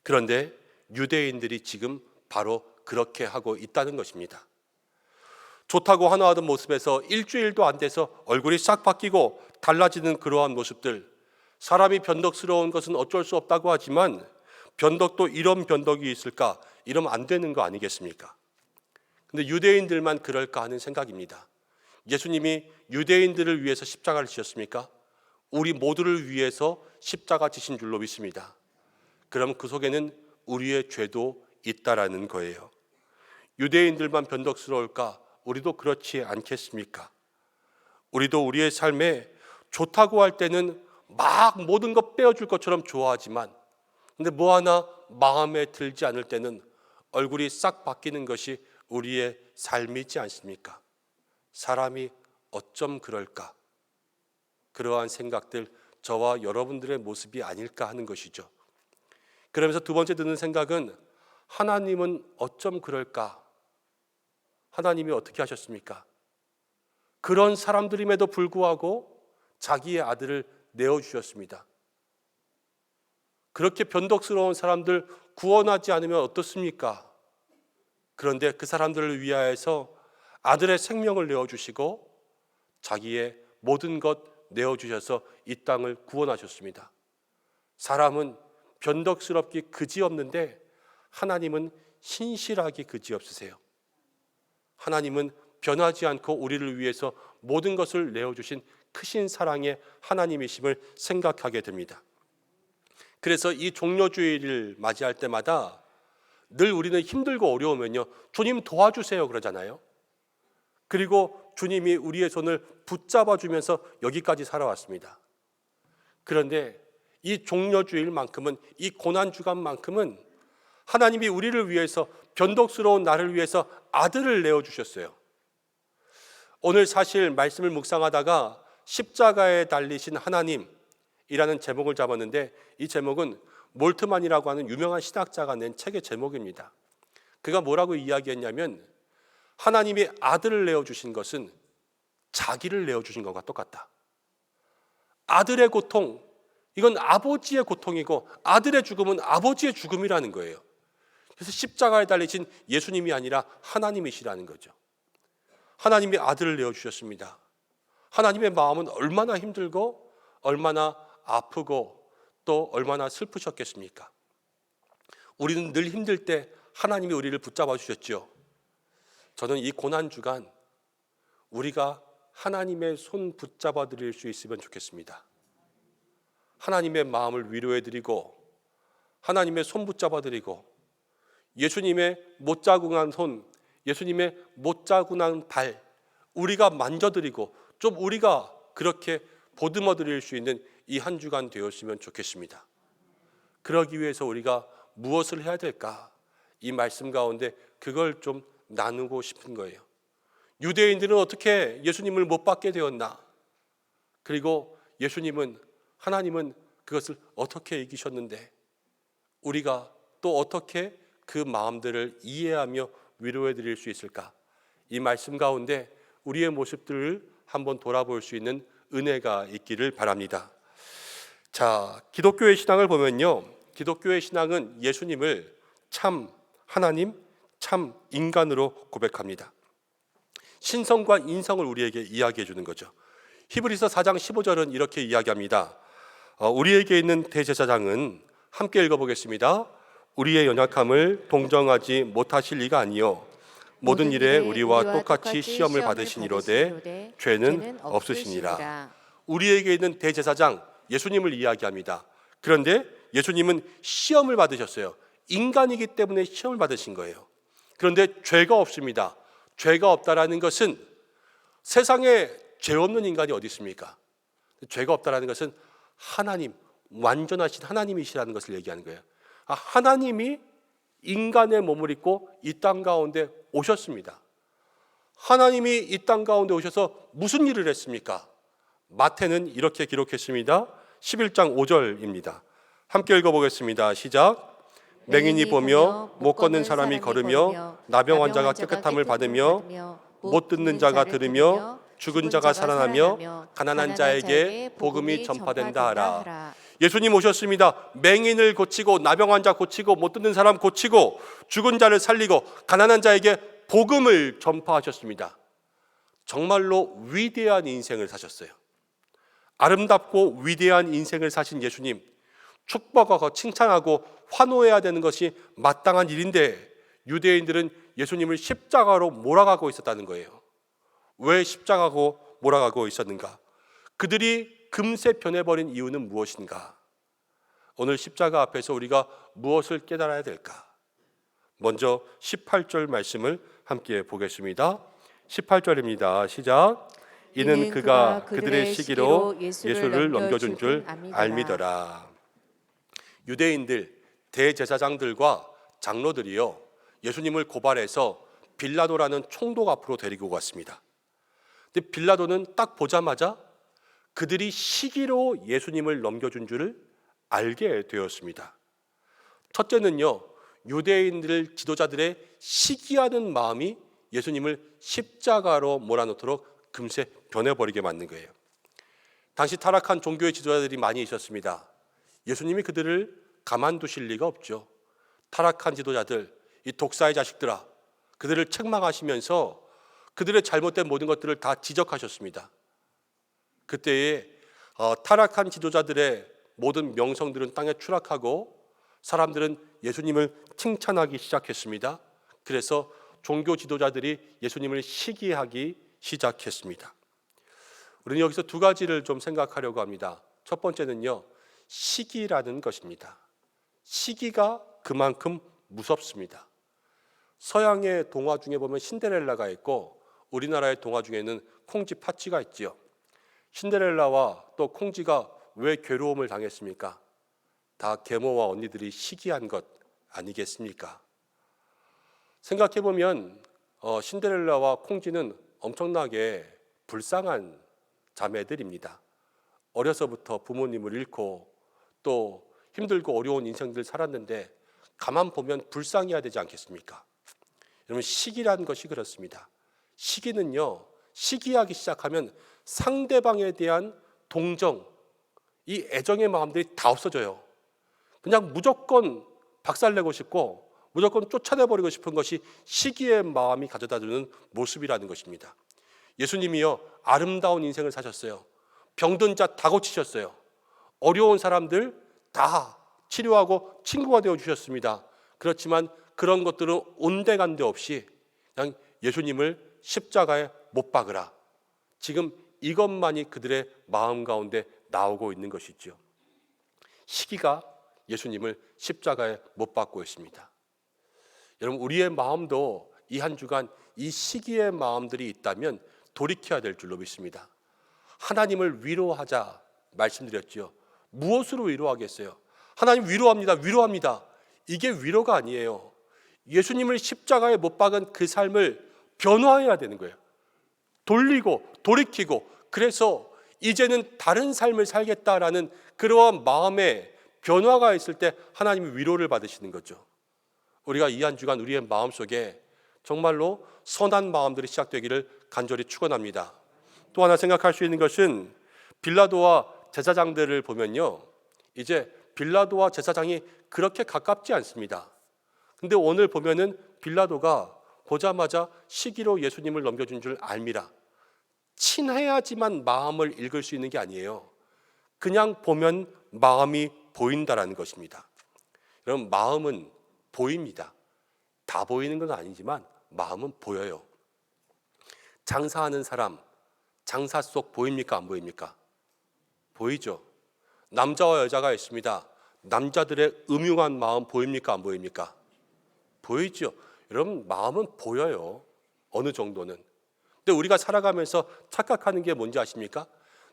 Speaker 2: 그런데 유대인들이 지금 바로 그렇게 하고 있다는 것입니다. 좋다고 환호하던 모습에서 일주일도 안 돼서 얼굴이 싹 바뀌고 달라지는 그러한 모습들, 사람이 변덕스러운 것은 어쩔 수 없다고 하지만 변덕도 이런 변덕이 있을까? 이러면 안 되는 거 아니겠습니까? 근데 유대인들만 그럴까 하는 생각입니다. 예수님이 유대인들을 위해서 십자가를 지셨습니까? 우리 모두를 위해서 십자가 지신 줄로 믿습니다. 그럼 그 속에는 우리의 죄도 있다라는 거예요. 유대인들만 변덕스러울까? 우리도 그렇지 않겠습니까? 우리도 우리의 삶에 좋다고 할 때는 막 모든 것 빼어줄 것처럼 좋아하지만 근데 뭐 하나 마음에 들지 않을 때는 얼굴이 싹 바뀌는 것이 우리의 삶이지 않습니까? 사람이 어쩜 그럴까? 그러한 생각들 저와 여러분들의 모습이 아닐까 하는 것이죠. 그러면서 두 번째 드는 생각은 하나님은 어쩜 그럴까? 하나님이 어떻게 하셨습니까? 그런 사람들임에도 불구하고 자기의 아들을 내어주셨습니다. 그렇게 변덕스러운 사람들 구원하지 않으면 어떻습니까? 그런데 그 사람들을 위하여서 아들의 생명을 내어주시고 자기의 모든 것 내어주셔서 이 땅을 구원하셨습니다. 사람은 변덕스럽기 그지없는데 하나님은 신실하기 그지없으세요. 하나님은 변하지 않고 우리를 위해서 모든 것을 내어주신 크신 사랑의 하나님이심을 생각하게 됩니다. 그래서 이 종려주일을 맞이할 때마다 늘 우리는 힘들고 어려우면요, 주님 도와주세요 그러잖아요. 그리고 주님이 우리의 손을 붙잡아 주면서 여기까지 살아왔습니다. 그런데 이 종려주일만큼은, 이 고난주간만큼은 하나님이 우리를 위해서, 변덕스러운 나를 위해서 아들을 내어주셨어요. 오늘 사실 말씀을 묵상하다가 십자가에 달리신 하나님이라는 제목을 잡았는데 이 제목은 몰트만이라고 하는 유명한 신학자가 낸 책의 제목입니다. 그가 뭐라고 이야기했냐면 하나님이 아들을 내어주신 것은 자기를 내어주신 것과 똑같다. 아들의 고통, 이건 아버지의 고통이고 아들의 죽음은 아버지의 죽음이라는 거예요. 그래서 십자가에 달리신 예수님이 아니라 하나님이시라는 거죠. 하나님이 아들을 내어주셨습니다. 하나님의 마음은 얼마나 힘들고 얼마나 아프고 또 얼마나 슬프셨겠습니까? 우리는 늘 힘들 때 하나님이 우리를 붙잡아 주셨죠. 저는 이 고난주간 우리가 하나님의 손 붙잡아 드릴 수 있으면 좋겠습니다. 하나님의 마음을 위로해 드리고 하나님의 손 붙잡아 드리고 예수님의 못자국한 손, 예수님의 못자국한 발 우리가 만져드리고 좀 우리가 그렇게 보듬어 드릴 수 있는 이 한 주간 되었으면 좋겠습니다. 그러기 위해서 우리가 무엇을 해야 될까? 이 말씀 가운데 그걸 좀 나누고 싶은 거예요. 유대인들은 어떻게 예수님을 못 받게 되었나? 그리고 예수님은, 하나님은 그것을 어떻게 이기셨는데 우리가 또 어떻게 그 마음들을 이해하며 위로해 드릴 수 있을까? 이 말씀 가운데 우리의 모습들을 한번 돌아볼 수 있는 은혜가 있기를 바랍니다. 자, 기독교의 신앙을 보면요, 기독교의 신앙은 예수님을 참 하나님, 참 인간으로 고백합니다. 신성과 인성을 우리에게 이야기해 주는 거죠. 히브리서 4장 15절은 이렇게 이야기합니다. 우리에게 있는 대제사장은 함께 읽어보겠습니다. 우리의 연약함을 동정하지 못하실 리가 아니요 모든 일에 우리와 똑같이 시험을 받으시니로되 죄는 없으시니라. 우리에게 있는 대제사장 예수님을 이야기합니다. 그런데 예수님은 시험을 받으셨어요. 인간이기 때문에 시험을 받으신 거예요. 그런데 죄가 없습니다. 죄가 없다라는 것은 세상에 죄 없는 인간이 어디 있습니까? 죄가 없다라는 것은 하나님, 완전하신 하나님이시라는 것을 얘기하는 거예요. 하나님이 인간의 몸을 입고 이 땅 가운데 오셨습니다. 하나님이 이 땅 가운데 오셔서 무슨 일을 했습니까? 마태는 이렇게 기록했습니다. 11장 5절입니다. 함께 읽어보겠습니다. 시작. 맹인이 보며 못 걷는 사람이 걸으며 나병 환자가 깨끗함을 받으며 못 듣는 자가 들으며 죽은 자가 살아나며 가난한 자에게 복음이 전파된다 하라. 예수님 오셨습니다. 맹인을 고치고 나병 환자 고치고 못 듣는 사람 고치고 죽은 자를 살리고 가난한 자에게 복음을 전파하셨습니다. 정말로 위대한 인생을 사셨어요. 아름답고 위대한 인생을 사신 예수님, 축복하고 칭찬하고 환호해야 되는 것이 마땅한 일인데 유대인들은 예수님을 십자가로 몰아가고 있었다는 거예요. 왜 십자가로 몰아가고 있었는가? 그들이 금세 변해버린 이유는 무엇인가? 오늘 십자가 앞에서 우리가 무엇을 깨달아야 될까? 먼저 18절 말씀을 함께 보겠습니다. 18절입니다. 시작. 이는 그가 그들의 시기로 예수를 넘겨준 줄 알미더라. 유대인들 대제사장들과 장로들이요, 예수님을 고발해서 빌라도라는 총독 앞으로 데리고 갔습니다. 근데 빌라도는 딱 보자마자 그들이 시기로 예수님을 넘겨준 줄을 알게 되었습니다. 첫째는요, 유대인들 지도자들의 시기하는 마음이 예수님을 십자가로 몰아넣도록 금세 변해버리게 만든 거예요. 당시 타락한 종교의 지도자들이 많이 있었습니다. 예수님이 그들을 가만두실 리가 없죠. 타락한 지도자들, 이 독사의 자식들아, 그들을 책망하시면서 그들의 잘못된 모든 것들을 다 지적하셨습니다. 그때에 타락한 지도자들의 모든 명성들은 땅에 추락하고 사람들은 예수님을 칭찬하기 시작했습니다. 그래서 종교 지도자들이 예수님을 시기하기 시작했습니다. 우리는 여기서 두 가지를 좀 생각하려고 합니다. 첫 번째는요, 시기라는 것입니다. 시기가 그만큼 무섭습니다. 서양의 동화 중에 보면 신데렐라가 있고 우리나라의 동화 중에는 콩쥐 파치가 있지요. 신데렐라와 또 콩쥐가 왜 괴로움을 당했습니까? 다 계모와 언니들이 시기한 것 아니겠습니까? 생각해보면 신데렐라와 콩쥐는 엄청나게 불쌍한 자매들입니다. 어려서부터 부모님을 잃고 또 힘들고 어려운 인생들 살았는데 가만 보면 불쌍해야 되지 않겠습니까? 여러분, 시기라는 것이 그렇습니다. 시기는요, 시기하기 시작하면 상대방에 대한 동정, 이 애정의 마음들이 다 없어져요. 그냥 무조건 박살내고 싶고 무조건 쫓아내버리고 싶은 것이 시기의 마음이 가져다주는 모습이라는 것입니다. 예수님이요, 아름다운 인생을 사셨어요. 병든 자 다 고치셨어요. 어려운 사람들 다 치료하고 친구가 되어주셨습니다. 그렇지만 그런 것들은 온데간데 없이 그냥 예수님을 십자가에 못 박으라. 지금 이것만이 그들의 마음 가운데 나오고 있는 것이죠. 시기가 예수님을 십자가에 못 박고 있습니다. 여러분, 우리의 마음도 이 한 주간 이 시기의 마음들이 있다면 돌이켜야 될 줄로 믿습니다. 하나님을 위로하자 말씀드렸죠. 무엇으로 위로하겠어요? 하나님 위로합니다. 위로합니다. 이게 위로가 아니에요. 예수님을 십자가에 못 박은 그 삶을 변화해야 되는 거예요. 돌리고 돌이키고, 그래서 이제는 다른 삶을 살겠다라는 그러한 마음의 변화가 있을 때 하나님이 위로를 받으시는 거죠. 우리가 이 한 주간 우리의 마음속에 정말로 선한 마음들이 시작되기를 간절히 축원합니다. 또 하나 생각할 수 있는 것은 빌라도와 제사장들을 보면요, 이제 빌라도와 제사장이 그렇게 가깝지 않습니다. 근데 오늘 보면은 빌라도가 보자마자 시기로 예수님을 넘겨준 줄 알미라. 친해야지만 마음을 읽을 수 있는 게 아니에요. 그냥 보면 마음이 보인다라는 것입니다. 여러분, 마음은 보입니다. 다 보이는 건 아니지만 마음은 보여요. 장사하는 사람, 장사 속 보입니까? 안 보입니까? 보이죠. 남자와 여자가 있습니다. 남자들의 음흉한 마음 보입니까? 안 보입니까? 보이죠. 여러분, 마음은 보여요. 어느 정도는. 근데 우리가 살아가면서 착각하는 게 뭔지 아십니까?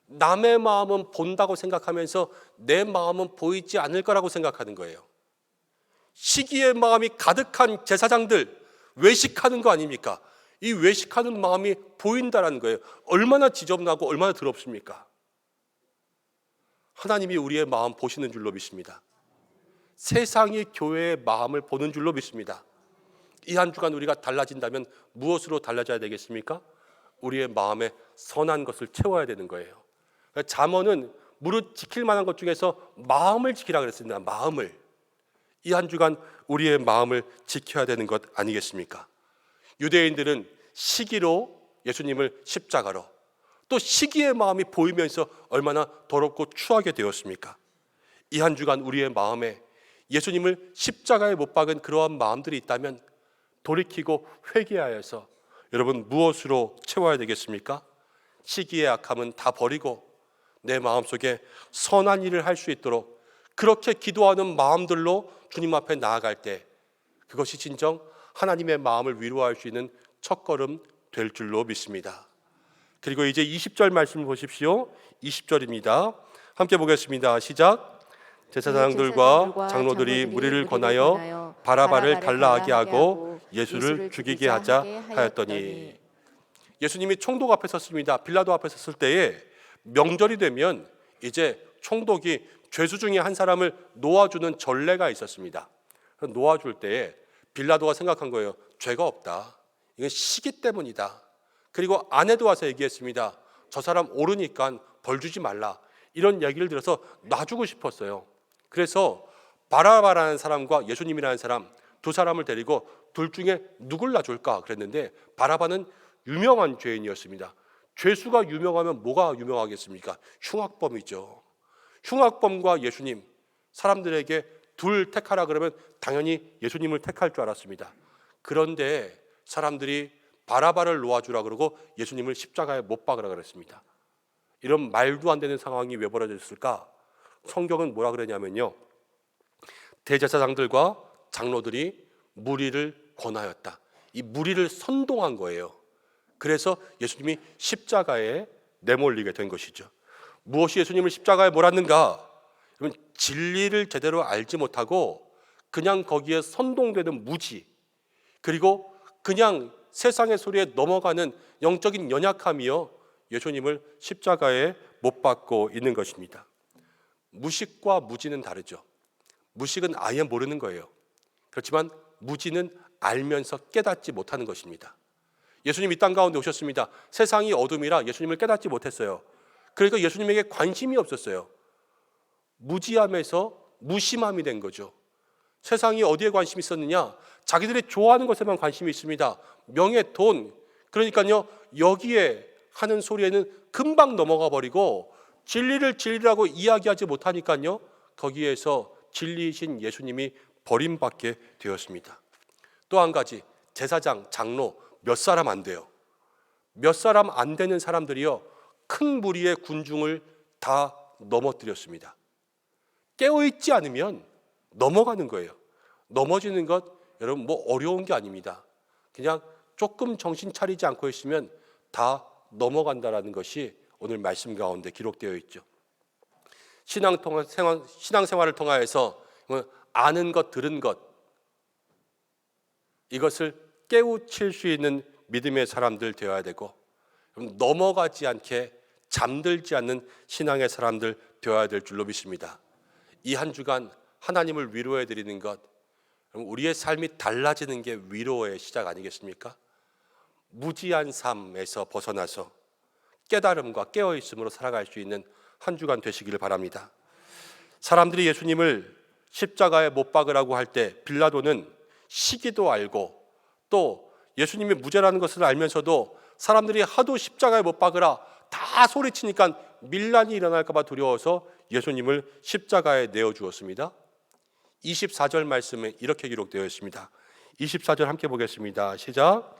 Speaker 2: 남의 마음은 본다고 생각하면서 내 마음은 보이지 않을 거라고 생각하는 거예요. 시기의 마음이 가득한 제사장들, 외식하는 거 아닙니까? 이 외식하는 마음이 보인다라는 거예요. 얼마나 지저분하고 얼마나 더럽습니까? 하나님이 우리의 마음 보시는 줄로 믿습니다. 세상이 교회의 마음을 보는 줄로 믿습니다. 이 한 주간 우리가 달라진다면 무엇으로 달라져야 되겠습니까? 우리의 마음에 선한 것을 채워야 되는 거예요. 잠언은 무릇 지킬 만한 것 중에서 마음을 지키라 그랬습니다. 마음을. 이 한 주간 우리의 마음을 지켜야 되는 것 아니겠습니까? 유대인들은 시기로 예수님을 십자가로, 또 시기의 마음이 보이면서 얼마나 더럽고 추하게 되었습니까? 이 한 주간 우리의 마음에 예수님을 십자가에 못 박은 그러한 마음들이 있다면 돌이키고 회개하여서 여러분 무엇으로 채워야 되겠습니까? 시기의 악함은 다 버리고 내 마음속에 선한 일을 할 수 있도록 그렇게 기도하는 마음들로 주님 앞에 나아갈 때 그것이 진정 하나님의 마음을 위로할 수 있는 첫걸음 될 줄로 믿습니다. 그리고 이제 20절 말씀 보십시오. 20절입니다. 함께 보겠습니다. 시작. 제사장들과 장로들이 무리를 권하여 바라바를 달라하게 하고 예수를 죽이게 하자 하였더니, 예수님이 총독 앞에 섰습니다. 빌라도 앞에 섰을 때에 명절이 되면 이제 총독이 죄수 중에 한 사람을 놓아주는 전례가 있었습니다. 놓아줄 때에 빌라도가 생각한 거예요. 죄가 없다. 이건 시기 때문이다. 그리고 아내도 와서 얘기했습니다. 저 사람 옳으니까 벌 주지 말라. 이런 얘기를 들어서 놔주고 싶었어요. 그래서 바라바라는 사람과 예수님이라는 사람 두 사람을 데리고 둘 중에 누굴 놔줄까 그랬는데 바라바는 유명한 죄인이었습니다. 죄수가 유명하면 뭐가 유명하겠습니까? 흉악범이죠. 흉악범과 예수님, 사람들에게 둘 택하라 그러면 당연히 예수님을 택할 줄 알았습니다. 그런데 사람들이 바라바를 놓아주라 그러고 예수님을 십자가에 못 박으라 그랬습니다. 이런 말도 안 되는 상황이 왜 벌어졌을까? 성경은 뭐라 그러냐면요, 대제사장들과 장로들이 무리를 권하였다. 이 무리를 선동한 거예요. 그래서 예수님이 십자가에 내몰리게 된 것이죠. 무엇이 예수님을 십자가에 몰았는가? 진리를 제대로 알지 못하고 그냥 거기에 선동되는 무지, 그리고 그냥 세상의 소리에 넘어가는 영적인 연약함이요, 예수님을 십자가에 못 박고 있는 것입니다. 무식과 무지는 다르죠. 무식은 아예 모르는 거예요. 그렇지만 무지는 알면서 깨닫지 못하는 것입니다. 예수님 이 땅 가운데 오셨습니다. 세상이 어둠이라 예수님을 깨닫지 못했어요. 그러니까 예수님에게 관심이 없었어요. 무지함에서 무심함이 된 거죠. 세상이 어디에 관심이 있었느냐? 자기들이 좋아하는 것에만 관심이 있습니다. 명예, 돈. 그러니까요, 여기에 하는 소리에는 금방 넘어가 버리고 진리를 진리라고 이야기하지 못하니까요, 거기에서 진리이신 예수님이 버림받게 되었습니다. 또 한 가지, 제사장, 장로 몇 사람 안 돼요. 몇 사람 안 되는 사람들이요, 큰 무리의 군중을 다 넘어뜨렸습니다. 깨어있지 않으면 넘어가는 거예요. 넘어지는 것 여러분 뭐 어려운 게 아닙니다. 그냥 조금 정신 차리지 않고 있으면 다 넘어간다라는 것이 오늘 말씀 가운데 기록되어 있죠. 신앙생활을 통하여서 아는 것, 들은 것, 이것을 깨우칠 수 있는 믿음의 사람들 되어야 되고, 넘어가지 않게 잠들지 않는 신앙의 사람들 되어야 될 줄로 믿습니다. 이 한 주간 하나님을 위로해 드리는 것, 우리의 삶이 달라지는 게 위로의 시작 아니겠습니까? 무지한 삶에서 벗어나서 깨달음과 깨어있음으로 살아갈 수 있는 한 주간 되시기를 바랍니다. 사람들이 예수님을 십자가에 못 박으라고 할 때 빌라도는 시기도 알고 또 예수님이 무죄라는 것을 알면서도 사람들이 하도 십자가에 못 박으라 다 소리치니까 밀란이 일어날까 봐 두려워서 예수님을 십자가에 내어주었습니다. 24절 말씀에 이렇게 기록되어 있습니다. 24절 함께 보겠습니다. 시작.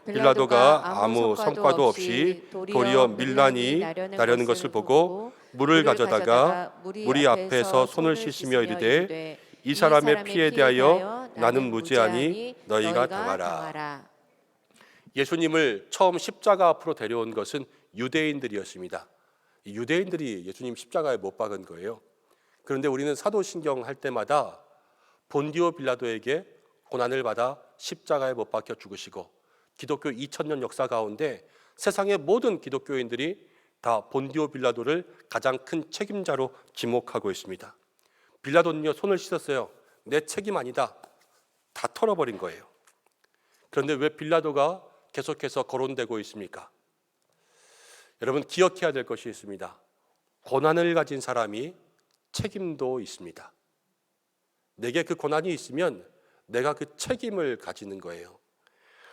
Speaker 2: 빌라도가 아무 성과도 없이 도리어 밀란이 나려는 것을 보고 물을 가져다가 무리 앞에서 손을 씻으며 이르되 이 사람의 피에 대하여 나는 무죄하니 너희가 당하라. 예수님을 처음 십자가 앞으로 데려온 것은 유대인들이었습니다. 유대인들이 예수님 십자가에 못 박은 거예요. 그런데 우리는 사도신경 할 때마다 본디오 빌라도에게 고난을 받아 십자가에 못 박혀 죽으시고, 기독교 2000년 역사 가운데 세상의 모든 기독교인들이 다 본디오 빌라도를 가장 큰 책임자로 지목하고 있습니다. 빌라도는요, 손을 씻었어요. 내 책임 아니다. 다 털어버린 거예요. 그런데 왜 빌라도가 계속해서 거론되고 있습니까? 여러분 기억해야 될 것이 있습니다. 고난을 가진 사람이 책임도 있습니다. 내게 그 고난이 있으면 내가 그 책임을 가지는 거예요.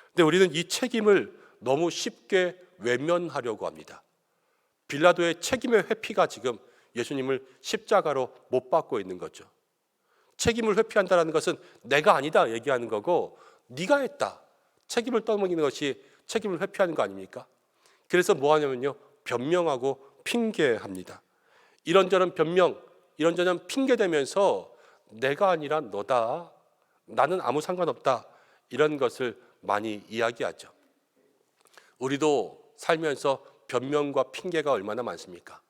Speaker 2: 근데 우리는 이 책임을 너무 쉽게 외면하려고 합니다. 빌라도의 책임의 회피가 지금 예수님을 십자가로 못 박고 있는 거죠. 책임을 회피한다는 것은 내가 아니다 얘기하는 거고, 네가 했다, 책임을 떠넘기는 것이 책임을 회피하는 거 아닙니까? 그래서 뭐 하냐면요, 변명하고 핑계합니다. 이런저런 변명, 이런저런 핑계대면서 내가 아니라 너다, 나는 아무 상관없다, 이런 것을 많이 이야기하죠. 우리도 살면서 변명과 핑계가 얼마나 많습니까?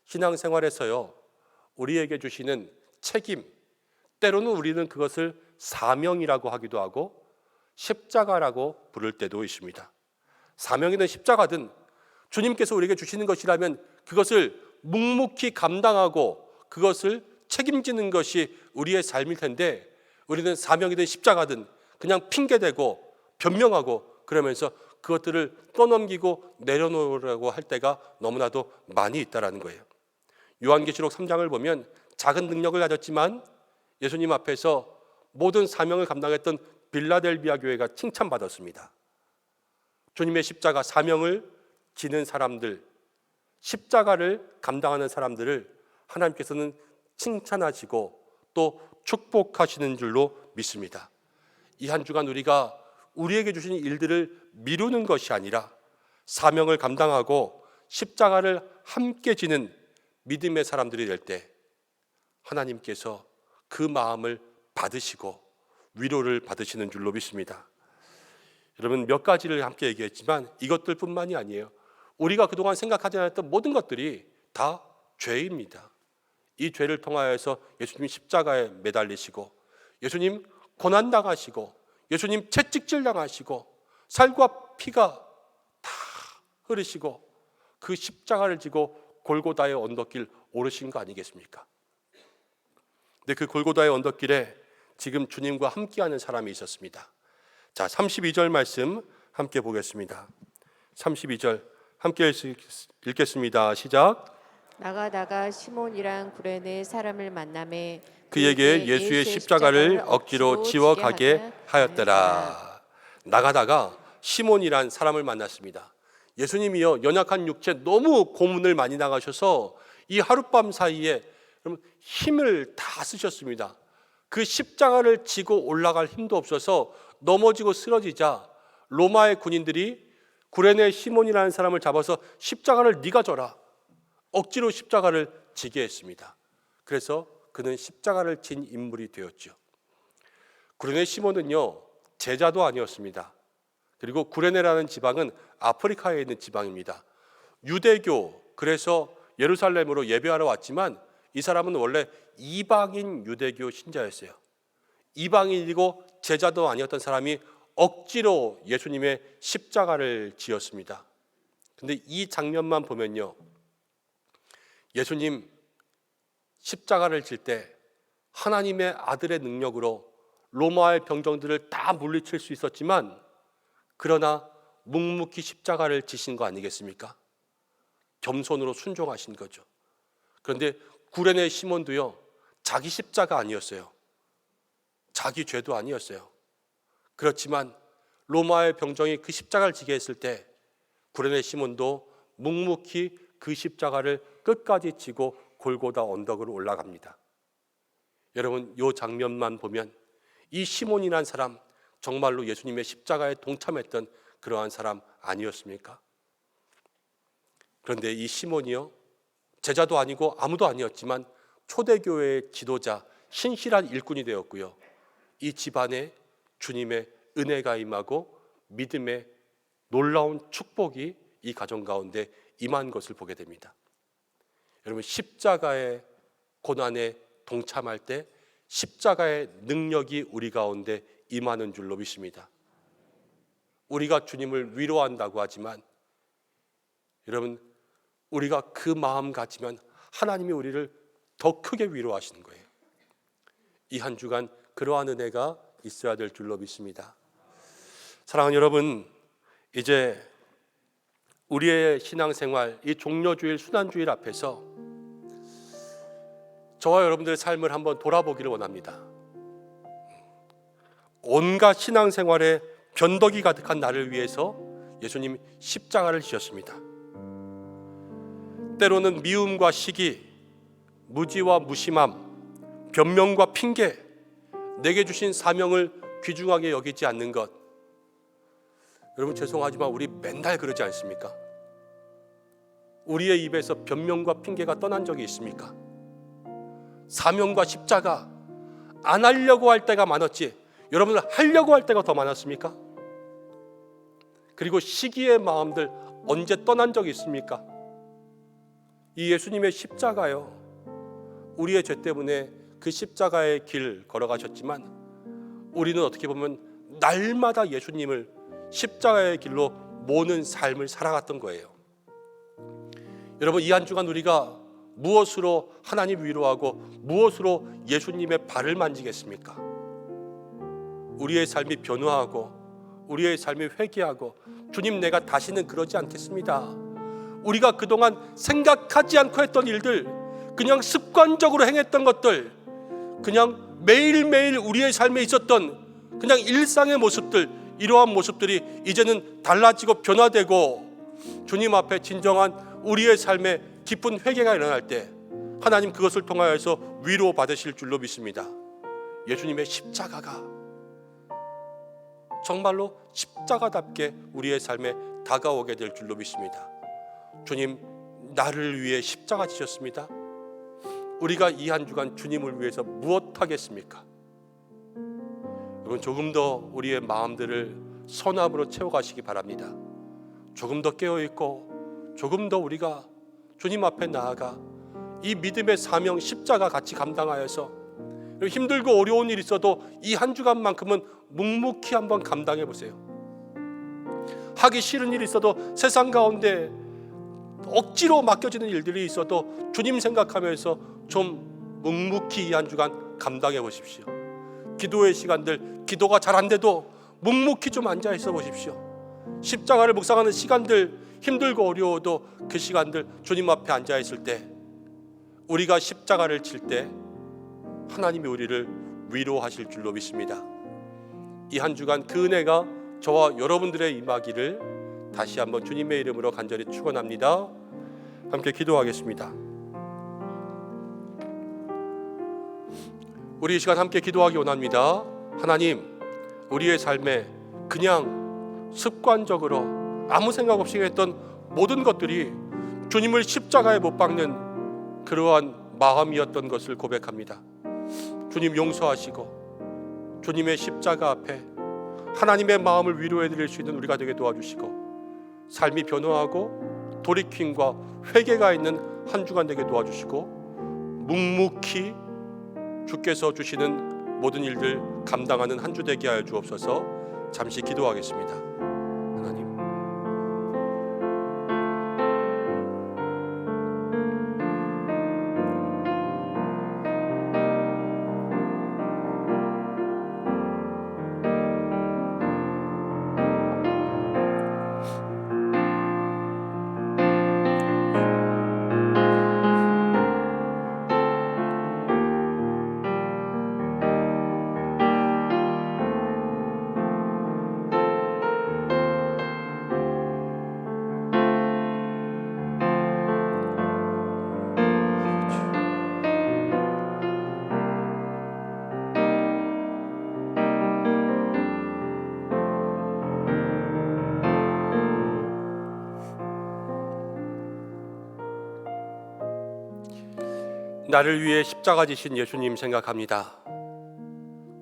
Speaker 2: 신앙생활에서요, 우리에게 주시는 책임, 때로는 우리는 그것을 사명이라고 하기도 하고 십자가라고 부를 때도 있습니다. 사명이든 십자가든 주님께서 우리에게 주시는 것이라면 그것을 묵묵히 감당하고 그것을 책임지는 것이 우리의 삶일 텐데, 우리는 사명이든 십자가든 그냥 핑계대고 변명하고 그러면서 그것들을 떠넘기고 내려놓으려고 할 때가 너무나도 많이 있다는 거예요. 요한계시록 3장을 보면 작은 능력을 가졌지만 예수님 앞에서 모든 사명을 감당했던 빌라델비아 교회가 칭찬받았습니다. 주님의 십자가 사명을 지는 사람들, 십자가를 감당하는 사람들을 하나님께서는 칭찬하시고 또 축복하시는 줄로 믿습니다. 이 한 주간 우리가 우리에게 주신 일들을 미루는 것이 아니라 사명을 감당하고 십자가를 함께 지는 믿음의 사람들이 될 때 하나님께서 그 마음을 받으시고 위로를 받으시는 줄로 믿습니다. 여러분 몇 가지를 함께 얘기했지만 이것들뿐만이 아니에요. 우리가 그동안 생각하지 않았던 모든 것들이 다 죄입니다. 이 죄를 통하여서 예수님 십자가에 매달리시고 예수님 고난당하시고 예수님 채찍질 당하시고 살과 피가 다 흐르시고 그 십자가를 지고 골고다의 언덕길 오르신 거 아니겠습니까? 근데 그 골고다의 언덕길에 지금 주님과 함께하는 사람이 있었습니다. 자, 32절 말씀 함께 보겠습니다. 32절 함께 읽겠습니다. 시작.
Speaker 3: 나가다가 시몬이란 구레네 사람을 만나매
Speaker 2: 그에게 예수의 십자가를 억지로 지워 가게 하였더라. 나가다가 시몬이란 사람을 만났습니다. 예수님이요, 연약한 육체 너무 고문을 많이 당하셔서 이 하룻밤 사이에 힘을 다 쓰셨습니다. 그 십자가를 지고 올라갈 힘도 없어서 넘어지고 쓰러지자 로마의 군인들이 구레네 시몬이라는 사람을 잡아서 십자가를 네가 져라, 억지로 십자가를 지게 했습니다. 그래서 그는 십자가를 진 인물이 되었죠. 구레네 시몬은요, 제자도 아니었습니다. 그리고 구레네라는 지방은 아프리카에 있는 지방입니다. 유대교, 그래서 예루살렘으로 예배하러 왔지만 이 사람은 원래 이방인 유대교 신자였어요. 이방인이고 제자도 아니었던 사람이 억지로 예수님의 십자가를 지었습니다. 근데 이 장면만 보면요, 예수님 십자가를 질 때 하나님의 아들의 능력으로 로마의 병정들을 다 물리칠 수 있었지만, 그러나 묵묵히 십자가를 지신 거 아니겠습니까? 겸손으로 순종하신 거죠. 그런데 구레네 시몬도요, 자기 십자가 아니었어요. 자기 죄도 아니었어요. 그렇지만 로마의 병정이 그 십자가를 지게 했을 때 구레네 시몬도 묵묵히 그 십자가를 끝까지 지고 골고다 언덕으로 올라갑니다. 여러분, 이 장면만 보면 이 시몬이라는 사람 정말로 예수님의 십자가에 동참했던 그러한 사람 아니었습니까? 그런데 이 시몬이요, 제자도 아니고 아무도 아니었지만 초대교회의 지도자, 신실한 일꾼이 되었고요, 이 집안에 주님의 은혜가 임하고 믿음의 놀라운 축복이 이 가정 가운데 임한 것을 보게 됩니다. 여러분, 십자가의 고난에 동참할 때 십자가의 능력이 우리 가운데 임하는 줄로 믿습니다. 우리가 주님을 위로한다고 하지만 여러분, 우리가 그 마음 가지면 하나님이 우리를 더 크게 위로하시는 거예요. 이 한 주간 그러한 은혜가 있어야 될 줄로 믿습니다. 사랑하는 여러분, 이제 우리의 신앙생활, 이 종려주일, 순환주일 앞에서 저와 여러분들의 삶을 한번 돌아보기를 원합니다. 온갖 신앙생활에 변덕이 가득한 나를 위해서 예수님 십자가를 지셨습니다. 때로는 미움과 시기, 무지와 무심함, 변명과 핑계, 내게 주신 사명을 귀중하게 여기지 않는 것. 여러분 죄송하지만 우리 맨날 그러지 않습니까? 우리의 입에서 변명과 핑계가 떠난 적이 있습니까? 사명과 십자가 안 하려고 할 때가 많았지 여러분들 하려고 할 때가 더 많았습니까? 그리고 시기의 마음들 언제 떠난 적이 있습니까? 이 예수님의 십자가요, 우리의 죄 때문에 그 십자가의 길 걸어가셨지만 우리는 어떻게 보면 날마다 예수님을 십자가의 길로 모는 삶을 살아갔던 거예요. 여러분, 이 한 주간 우리가 무엇으로 하나님 위로하고 무엇으로 예수님의 발을 만지겠습니까? 우리의 삶이 변화하고 우리의 삶이 회개하고 주님, 내가 다시는 그러지 않겠습니다. 우리가 그동안 생각하지 않고 했던 일들, 그냥 습관적으로 행했던 것들, 그냥 매일매일 우리의 삶에 있었던 그냥 일상의 모습들, 이러한 모습들이 이제는 달라지고 변화되고 주님 앞에 진정한 우리의 삶에 깊은 회개가 일어날 때 하나님 그것을 통하여서 위로 받으실 줄로 믿습니다. 예수님의 십자가가 정말로 십자가답게 우리의 삶에 다가오게 될 줄로 믿습니다. 주님, 나를 위해 십자가 지셨습니다. 우리가 이 한 주간 주님을 위해서 무엇 하겠습니까? 여러분, 조금 더 우리의 마음들을 선함으로 채워가시기 바랍니다. 조금 더 깨어있고 조금 더 우리가 주님 앞에 나아가 이 믿음의 사명 십자가 같이 감당하여서 힘들고 어려운 일 있어도 이 한 주간만큼은 묵묵히 한번 감당해 보세요. 하기 싫은 일이 있어도 세상 가운데 억지로 맡겨지는 일들이 있어도 주님 생각하면서 좀 묵묵히 이 한 주간 감당해 보십시오. 기도의 시간들, 기도가 잘 안 돼도 묵묵히 좀 앉아 있어 보십시오. 십자가를 묵상하는 시간들, 힘들고 어려워도 그 시간들 주님 앞에 앉아 있을 때, 우리가 십자가를 칠 때 하나님이 우리를 위로하실 줄로 믿습니다. 이 한 주간 그 은혜가 저와 여러분들의 임하기를 다시 한번 주님의 이름으로 간절히 축원합니다. 함께 기도하겠습니다. 우리 이 시간 함께 기도하기 원합니다. 하나님, 우리의 삶에 그냥 습관적으로 아무 생각 없이 했던 모든 것들이 주님을 십자가에 못 박는 그러한 마음이었던 것을 고백합니다. 주님, 용서하시고 주님의 십자가 앞에 하나님의 마음을 위로해 드릴 수 있는 우리가 되게 도와주시고, 삶이 변화하고 돌이킴과 회개가 있는 한 주간 되게 도와주시고, 묵묵히 주께서 주시는 모든 일들 감당하는 한 주 되게 하여 주옵소서. 잠시 기도하겠습니다. 하나님, 나를 위해 십자가 지신 예수님 생각합니다.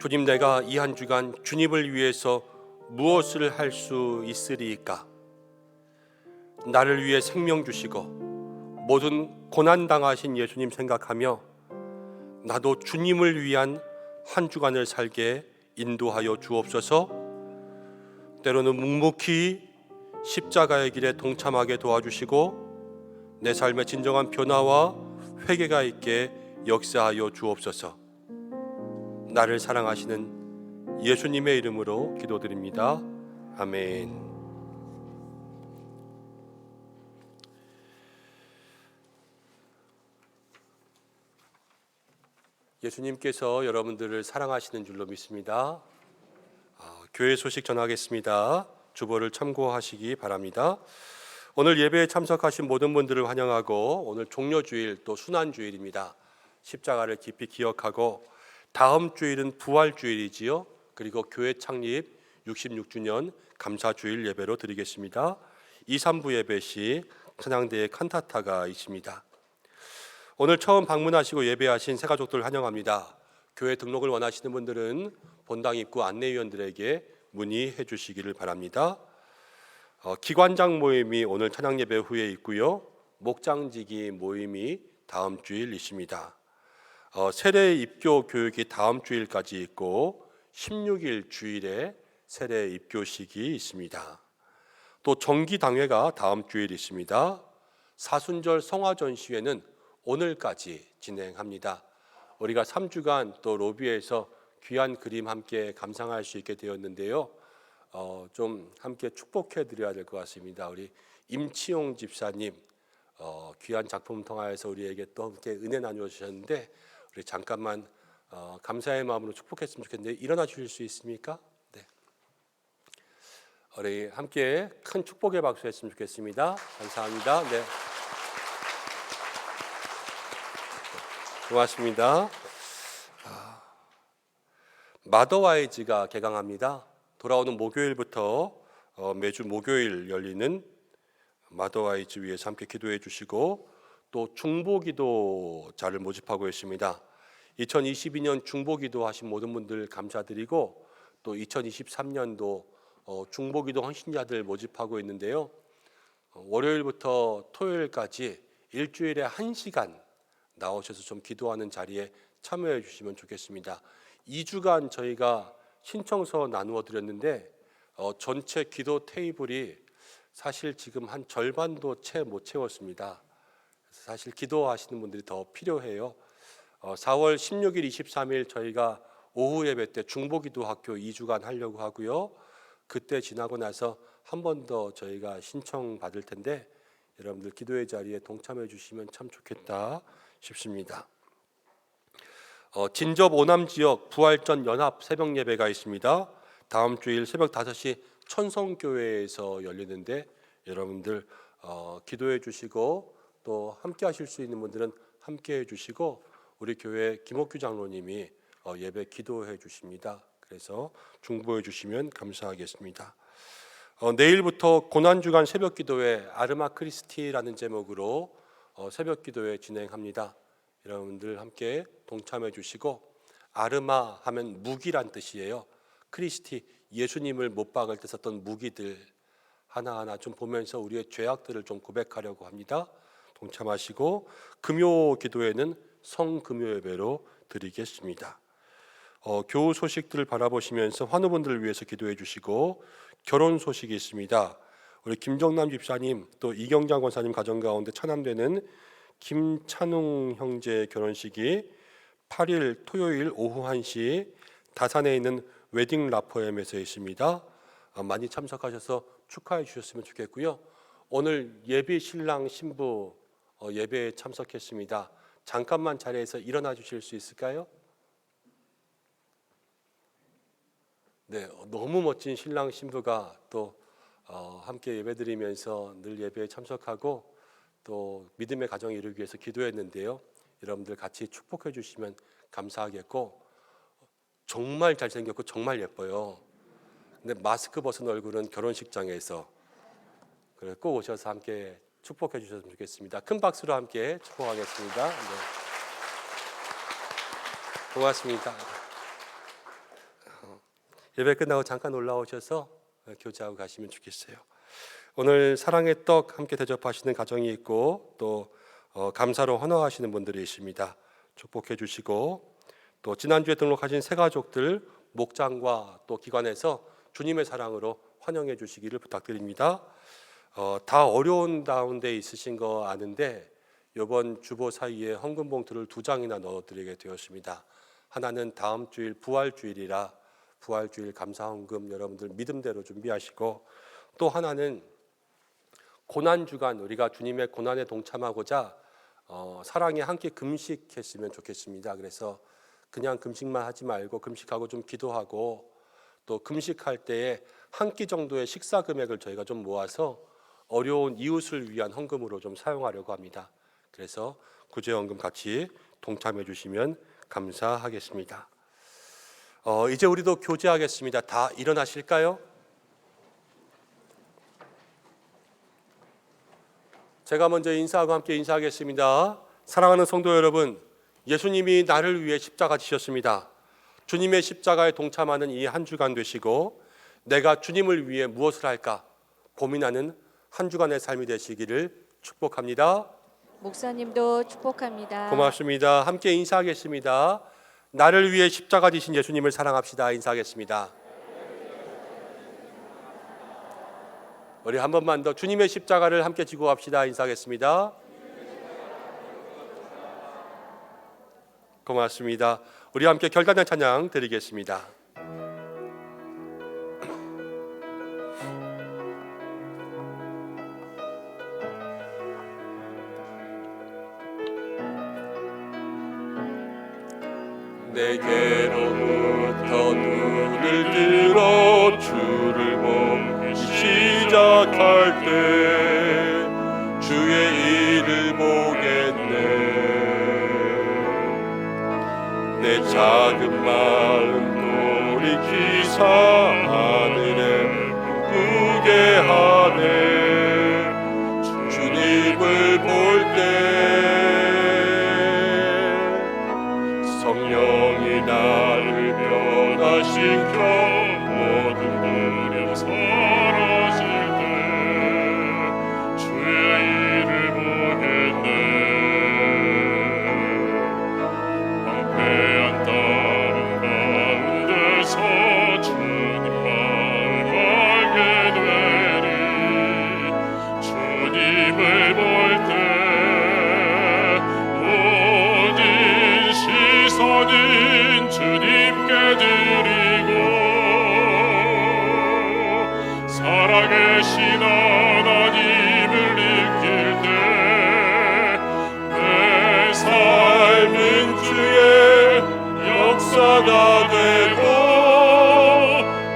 Speaker 2: 주님, 내가 이 한 주간 주님을 위해서 무엇을 할 수 있으리이까? 나를 위해 생명 주시고 모든 고난 당하신 예수님 생각하며 나도 주님을 위한 한 주간을 살게 인도하여 주옵소서. 때로는 묵묵히 십자가의 길에 동참하게 도와주시고 내 삶의 진정한 변화와 회개가 있게 역사하여 주옵소서. 나를 사랑하시는 예수님의 이름으로 기도드립니다. 아멘. 예수님께서 여러분들을 사랑하시는 줄로 믿습니다. 교회 소식 전하겠습니다. 주보를 참고하시기 바랍니다. 오늘 예배에 참석하신 모든 분들을 환영하고, 오늘 종려주일 또 순환주일입니다. 십자가를 깊이 기억하고, 다음 주일은 부활주일이지요. 그리고 교회 창립 66주년 감사주일 예배로 드리겠습니다. 2, 3부 예배 시 찬양대의 칸타타가 있습니다. 오늘 처음 방문하시고 예배하신 새가족들 환영합니다. 교회 등록을 원하시는 분들은 본당 입구 안내위원들에게 문의해 주시기를 바랍니다. 기관장 모임이 오늘 찬양 예배 후에 있고요. 목장지기 모임이 다음 주일 있습니다. 세례 입교 교육이 다음 주일까지 있고 16일 주일에 세례 입교식이 있습니다. 또 정기당회가 다음 주일 있습니다. 사순절 성화전시회는 오늘까지 진행합니다. 우리가 3주간 또 로비에서 귀한 그림 함께 감상할 수 있게 되었는데요. 좀 함께 축복해 드려야 될 것 같습니다. 우리 임치용 집사님 귀한 작품 통하여서 우리에게 또 함께 은혜 나누어 주셨는데, 우리 잠깐만 감사의 마음으로 축복했으면 좋겠는데 일어나 주실 수 있습니까? 네. 우리 함께 큰 축복의 박수 했으면 좋겠습니다. 감사합니다. 네. 고맙습니다. 마더와이즈가 개강합니다. 돌아오는 목요일부터 매주 목요일 열리는 마더와이즈 위해서 함께 기도해 주시고, 또 중보기도자를 모집하고 있습니다. 2022년 중보기도 하신 모든 분들 감사드리고, 또 2023년도 중보기도 헌신자들 모집하고 있는데요. 월요일부터 토요일까지 일주일에 1시간 나오셔서 좀 기도하는 자리에 참여해 주시면 좋겠습니다. 2주간 저희가 신청서 나누어 드렸는데 전체 기도 테이블이 사실 지금 한 절반도 채 못 채웠습니다. 사실 기도하시는 분들이 더 필요해요. 4월 16일, 23일 저희가 오후 예배 때 중보기도 학교 2주간 하려고 하고요. 그때 지나고 나서 한 번 더 저희가 신청 받을 텐데, 여러분들 기도의 자리에 동참해 주시면 참 좋겠다 싶습니다. 진접 오남 지역 부활전 연합 새벽 예배가 있습니다. 다음 주일 새벽 5시 천성교회에서 열리는데, 여러분들 기도해 주시고, 또 함께 하실 수 있는 분들은 함께 해 주시고, 우리 교회 김옥규 장로님이 예배 기도해 주십니다. 그래서 중보해 주시면 감사하겠습니다. 내일부터 고난주간 새벽기도회 아르마 크리스티라는 제목으로 새벽기도회 진행합니다. 여러분들 함께 동참해 주시고, 아르마 하면 무기란 뜻이에요. 크리스티, 예수님을 못 박을 때 썼던 무기들 하나하나 좀 보면서 우리의 죄악들을 좀 고백하려고 합니다. 동참하시고, 금요 기도회는 성금요 예배로 드리겠습니다. 교우 소식들을 바라보시면서 환우분들을 위해서 기도해 주시고, 결혼 소식이 있습니다. 우리 김정남 집사님, 또 이경장 권사님 가정 가운데 차남되는 김찬웅 형제 결혼식이 8일 토요일 오후 1시 다산에 있는 웨딩 라포엠에서 있습니다. 많이 참석하셔서 축하해 주셨으면 좋겠고요. 오늘 예비 신랑 신부 예배에 참석했습니다. 잠깐만 자리에서 일어나 주실 수 있을까요? 네, 너무 멋진 신랑 신부가 또 함께 예배드리면서 늘 예배에 참석하고 또 믿음의 가정을 이루기 위해서 기도했는데요. 여러분들 같이 축복해 주시면 감사하겠고, 정말 잘생겼고 정말 예뻐요. 근데 마스크 벗은 얼굴은 결혼식장에서, 그래 꼭 오셔서 함께 축복해 주셨으면 좋겠습니다. 큰 박수로 함께 축복하겠습니다. 네. 고맙습니다. 예배 끝나고 잠깐 올라오셔서 교제하고 가시면 좋겠어요. 오늘 사랑의 떡 함께 대접하시는 가정이 있고, 또 감사로 헌화하시는 분들이 있습니다. 축복해 주시고, 또 지난주에 등록하신 새 가족들 목장과 또 기관에서 주님의 사랑으로 환영해 주시기를 부탁드립니다. 다 어려운 가운데 있으신 거 아는데 이번 주보 사이에 헌금 봉투를 2장이나 넣어드리게 되었습니다. 하나는 다음 주일 부활주일이라 부활주일 감사헌금 여러분들 믿음대로 준비하시고, 또 하나는 고난주간 우리가 주님의 고난에 동참하고자 사랑에 함께 금식했으면 좋겠습니다. 그래서 그냥 금식만 하지 말고 금식하고 좀 기도하고, 또 금식할 때에 한 끼 정도의 식사 금액을 저희가 좀 모아서 어려운 이웃을 위한 헌금으로 좀 사용하려고 합니다. 그래서 구제헌금 같이 동참해 주시면 감사하겠습니다. 이제 우리도 교제하겠습니다. 다 일어나실까요? 제가 먼저 인사하고 함께 인사하겠습니다. 사랑하는 성도 여러분, 예수님이 나를 위해 십자가 지셨습니다. 주님의 십자가에 동참하는 이 한 주간 되시고, 내가 주님을 위해 무엇을 할까 고민하는 한 주간의 삶이 되시기를 축복합니다.
Speaker 3: 목사님도 축복합니다.
Speaker 2: 고맙습니다. 함께 인사하겠습니다. 나를 위해 십자가 지신 예수님을 사랑합시다. 인사하겠습니다. 우리 한 번만 더 주님의 십자가를 함께 지고 갑시다. 인사하겠습니다. 고맙습니다. 우리 함께 결단의 찬양 드리겠습니다. 내게로부터 눈을 들어 주를 보기 시작할 때 주의 일을 보겠네. 내 작은 마음 돌이키사 하늘에 꿈꾸게 하네. 주님을 볼 때 성령이 나를 변화시켜 모든 두려움 사라질 때 주의 일을 보겠네. 황폐한 다른 가운데서 주님만 알게 되리. 주님을 볼 때 시선은 주님께 드리고, 살아계신 하나님을 느낄 때 내 삶은 주의 역사가 되고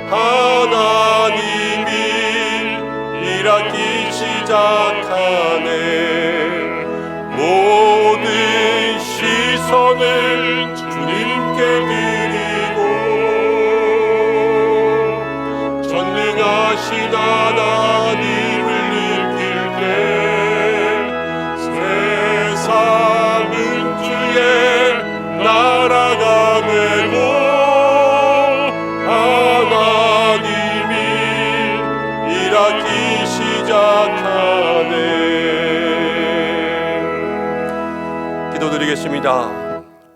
Speaker 2: 하나님이 일하기 시작하네. 모든 시선을 주님께 드리고, 전능하신 하나님을 느낄 때 세상은 주의 나라가 되고 하나님이 일하기 시작하네. 기도드리겠습니다.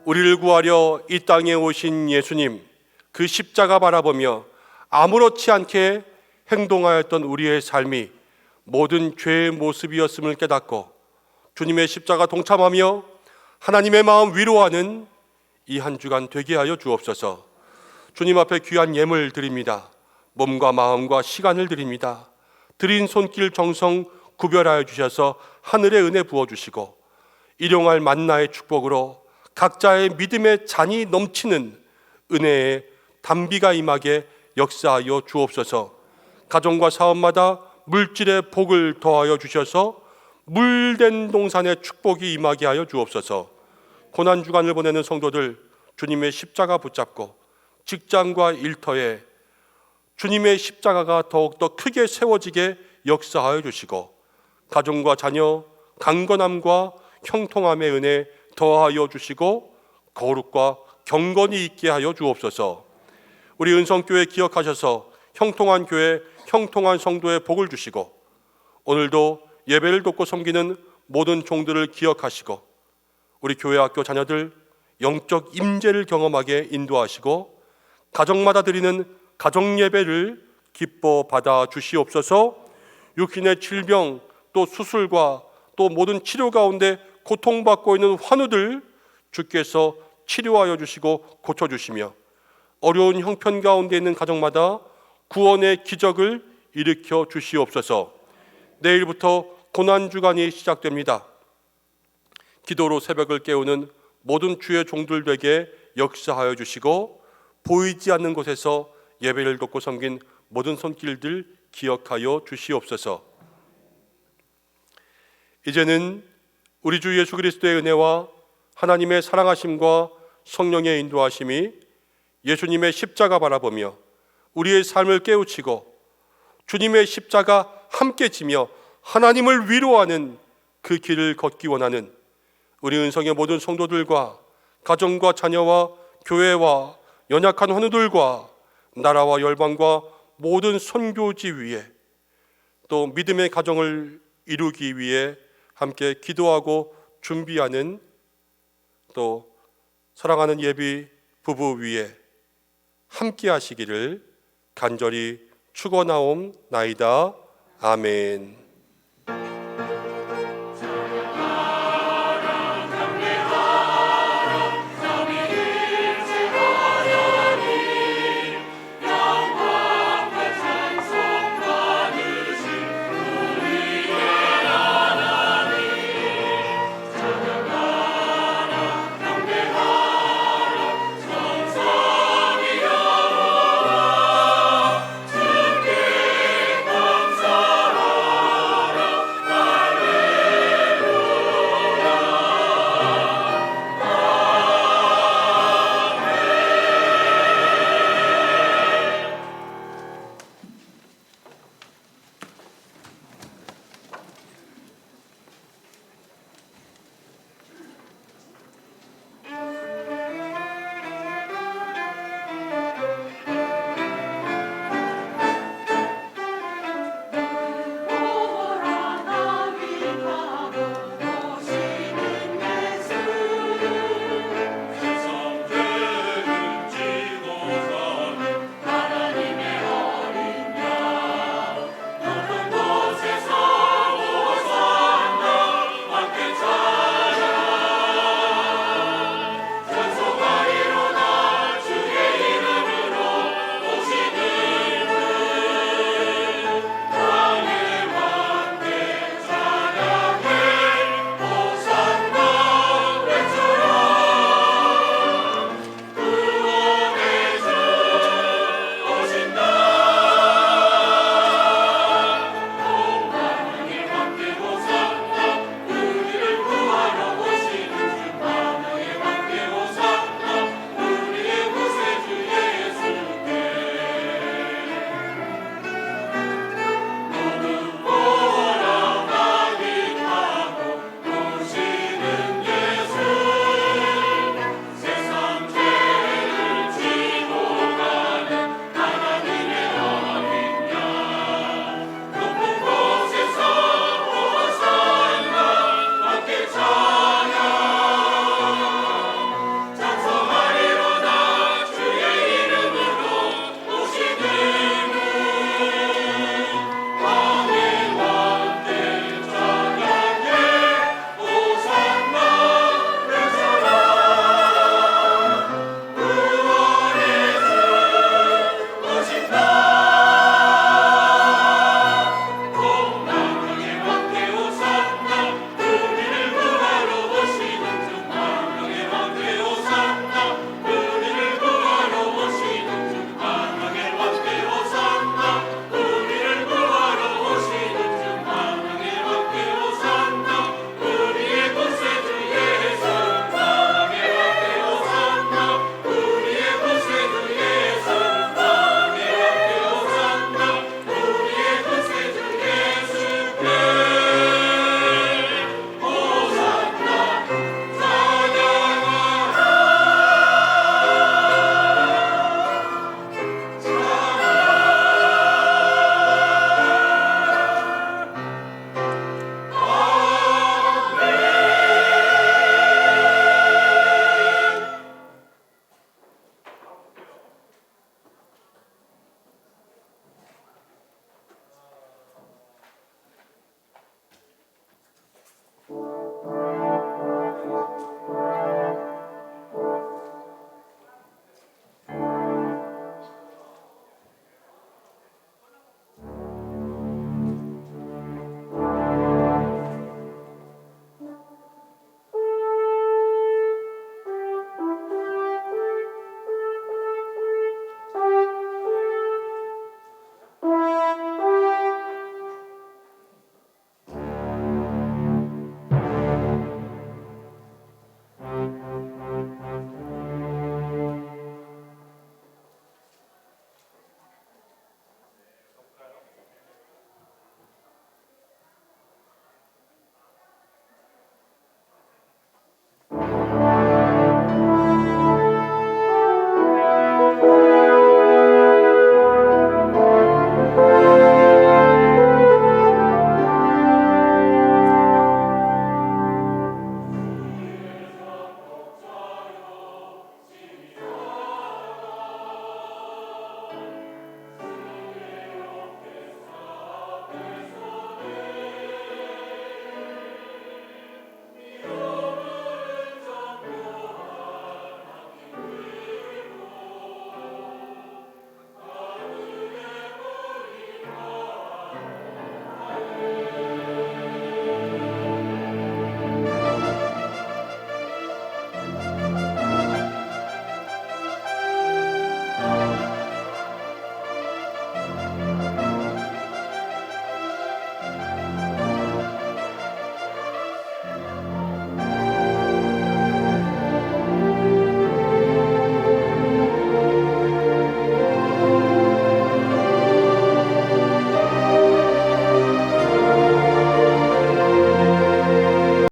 Speaker 2: 우리를 구하려 이 땅에 오신 예수님, 그 십자가 바라보며 아무렇지 않게 행동하였던 우리의 삶이 모든 죄의 모습이었음을 깨닫고 주님의 십자가 동참하며 하나님의 마음 위로하는 이 한 주간 되게 하여 주옵소서. 주님 앞에 귀한 예물 드립니다. 몸과 마음과 시간을 드립니다. 드린 손길 정성 구별하여 주셔서 하늘의 은혜 부어주시고 일용할 만나의 축복으로 각자의 믿음의 잔이 넘치는 은혜의 담비가 임하게 역사하여 주옵소서. 가정과 사업마다 물질의 복을 더하여 주셔서 물된 동산의 축복이 임하게 하여 주옵소서. 고난주간을 보내는 성도들 주님의 십자가 붙잡고 직장과 일터에 주님의 십자가가 더욱더 크게 세워지게 역사하여 주시고 가정과 자녀 강건함과 형통함의 은혜 더하여 주시고 거룩과 경건이 있게 하여 주옵소서. 우리 은성교회 기억하셔서 형통한 교회, 형통한 성도의 복을 주시고 오늘도 예배를 돕고 섬기는 모든 종들을 기억하시고 우리 교회 학교 자녀들 영적 임재를 경험하게 인도하시고 가정마다 드리는 가정 예배를 기뻐 받아 주시옵소서. 육신의 질병 또 수술과 또 모든 치료 가운데 고통받고 있는 환우들 주께서 치료하여 주시고 고쳐 주시며 어려운 형편 가운데 있는 가정마다 구원의 기적을 일으켜 주시옵소서. 내일부터 고난 주간이 시작됩니다. 기도로 새벽을 깨우는 모든 주의 종들 되게 역사하여 주시고 보이지 않는 곳에서 예배를 돕고 섬긴 모든 손길들 기억하여 주시옵소서. 이제는 우리 주 예수 그리스도의 은혜와 하나님의 사랑하심과 성령의 인도하심이 예수님의 십자가 바라보며 우리의 삶을 깨우치고 주님의 십자가 함께 지며 하나님을 위로하는 그 길을 걷기 원하는 우리 은성의 모든 성도들과 가정과 자녀와 교회와 연약한 환우들과 나라와 열방과 모든 선교지 위에 또 믿음의 가정을 이루기 위해 함께 기도하고 준비하는 또 사랑하는 예비 부부 위에 함께 하시기를 간절히 축원하옵나이다. 아멘.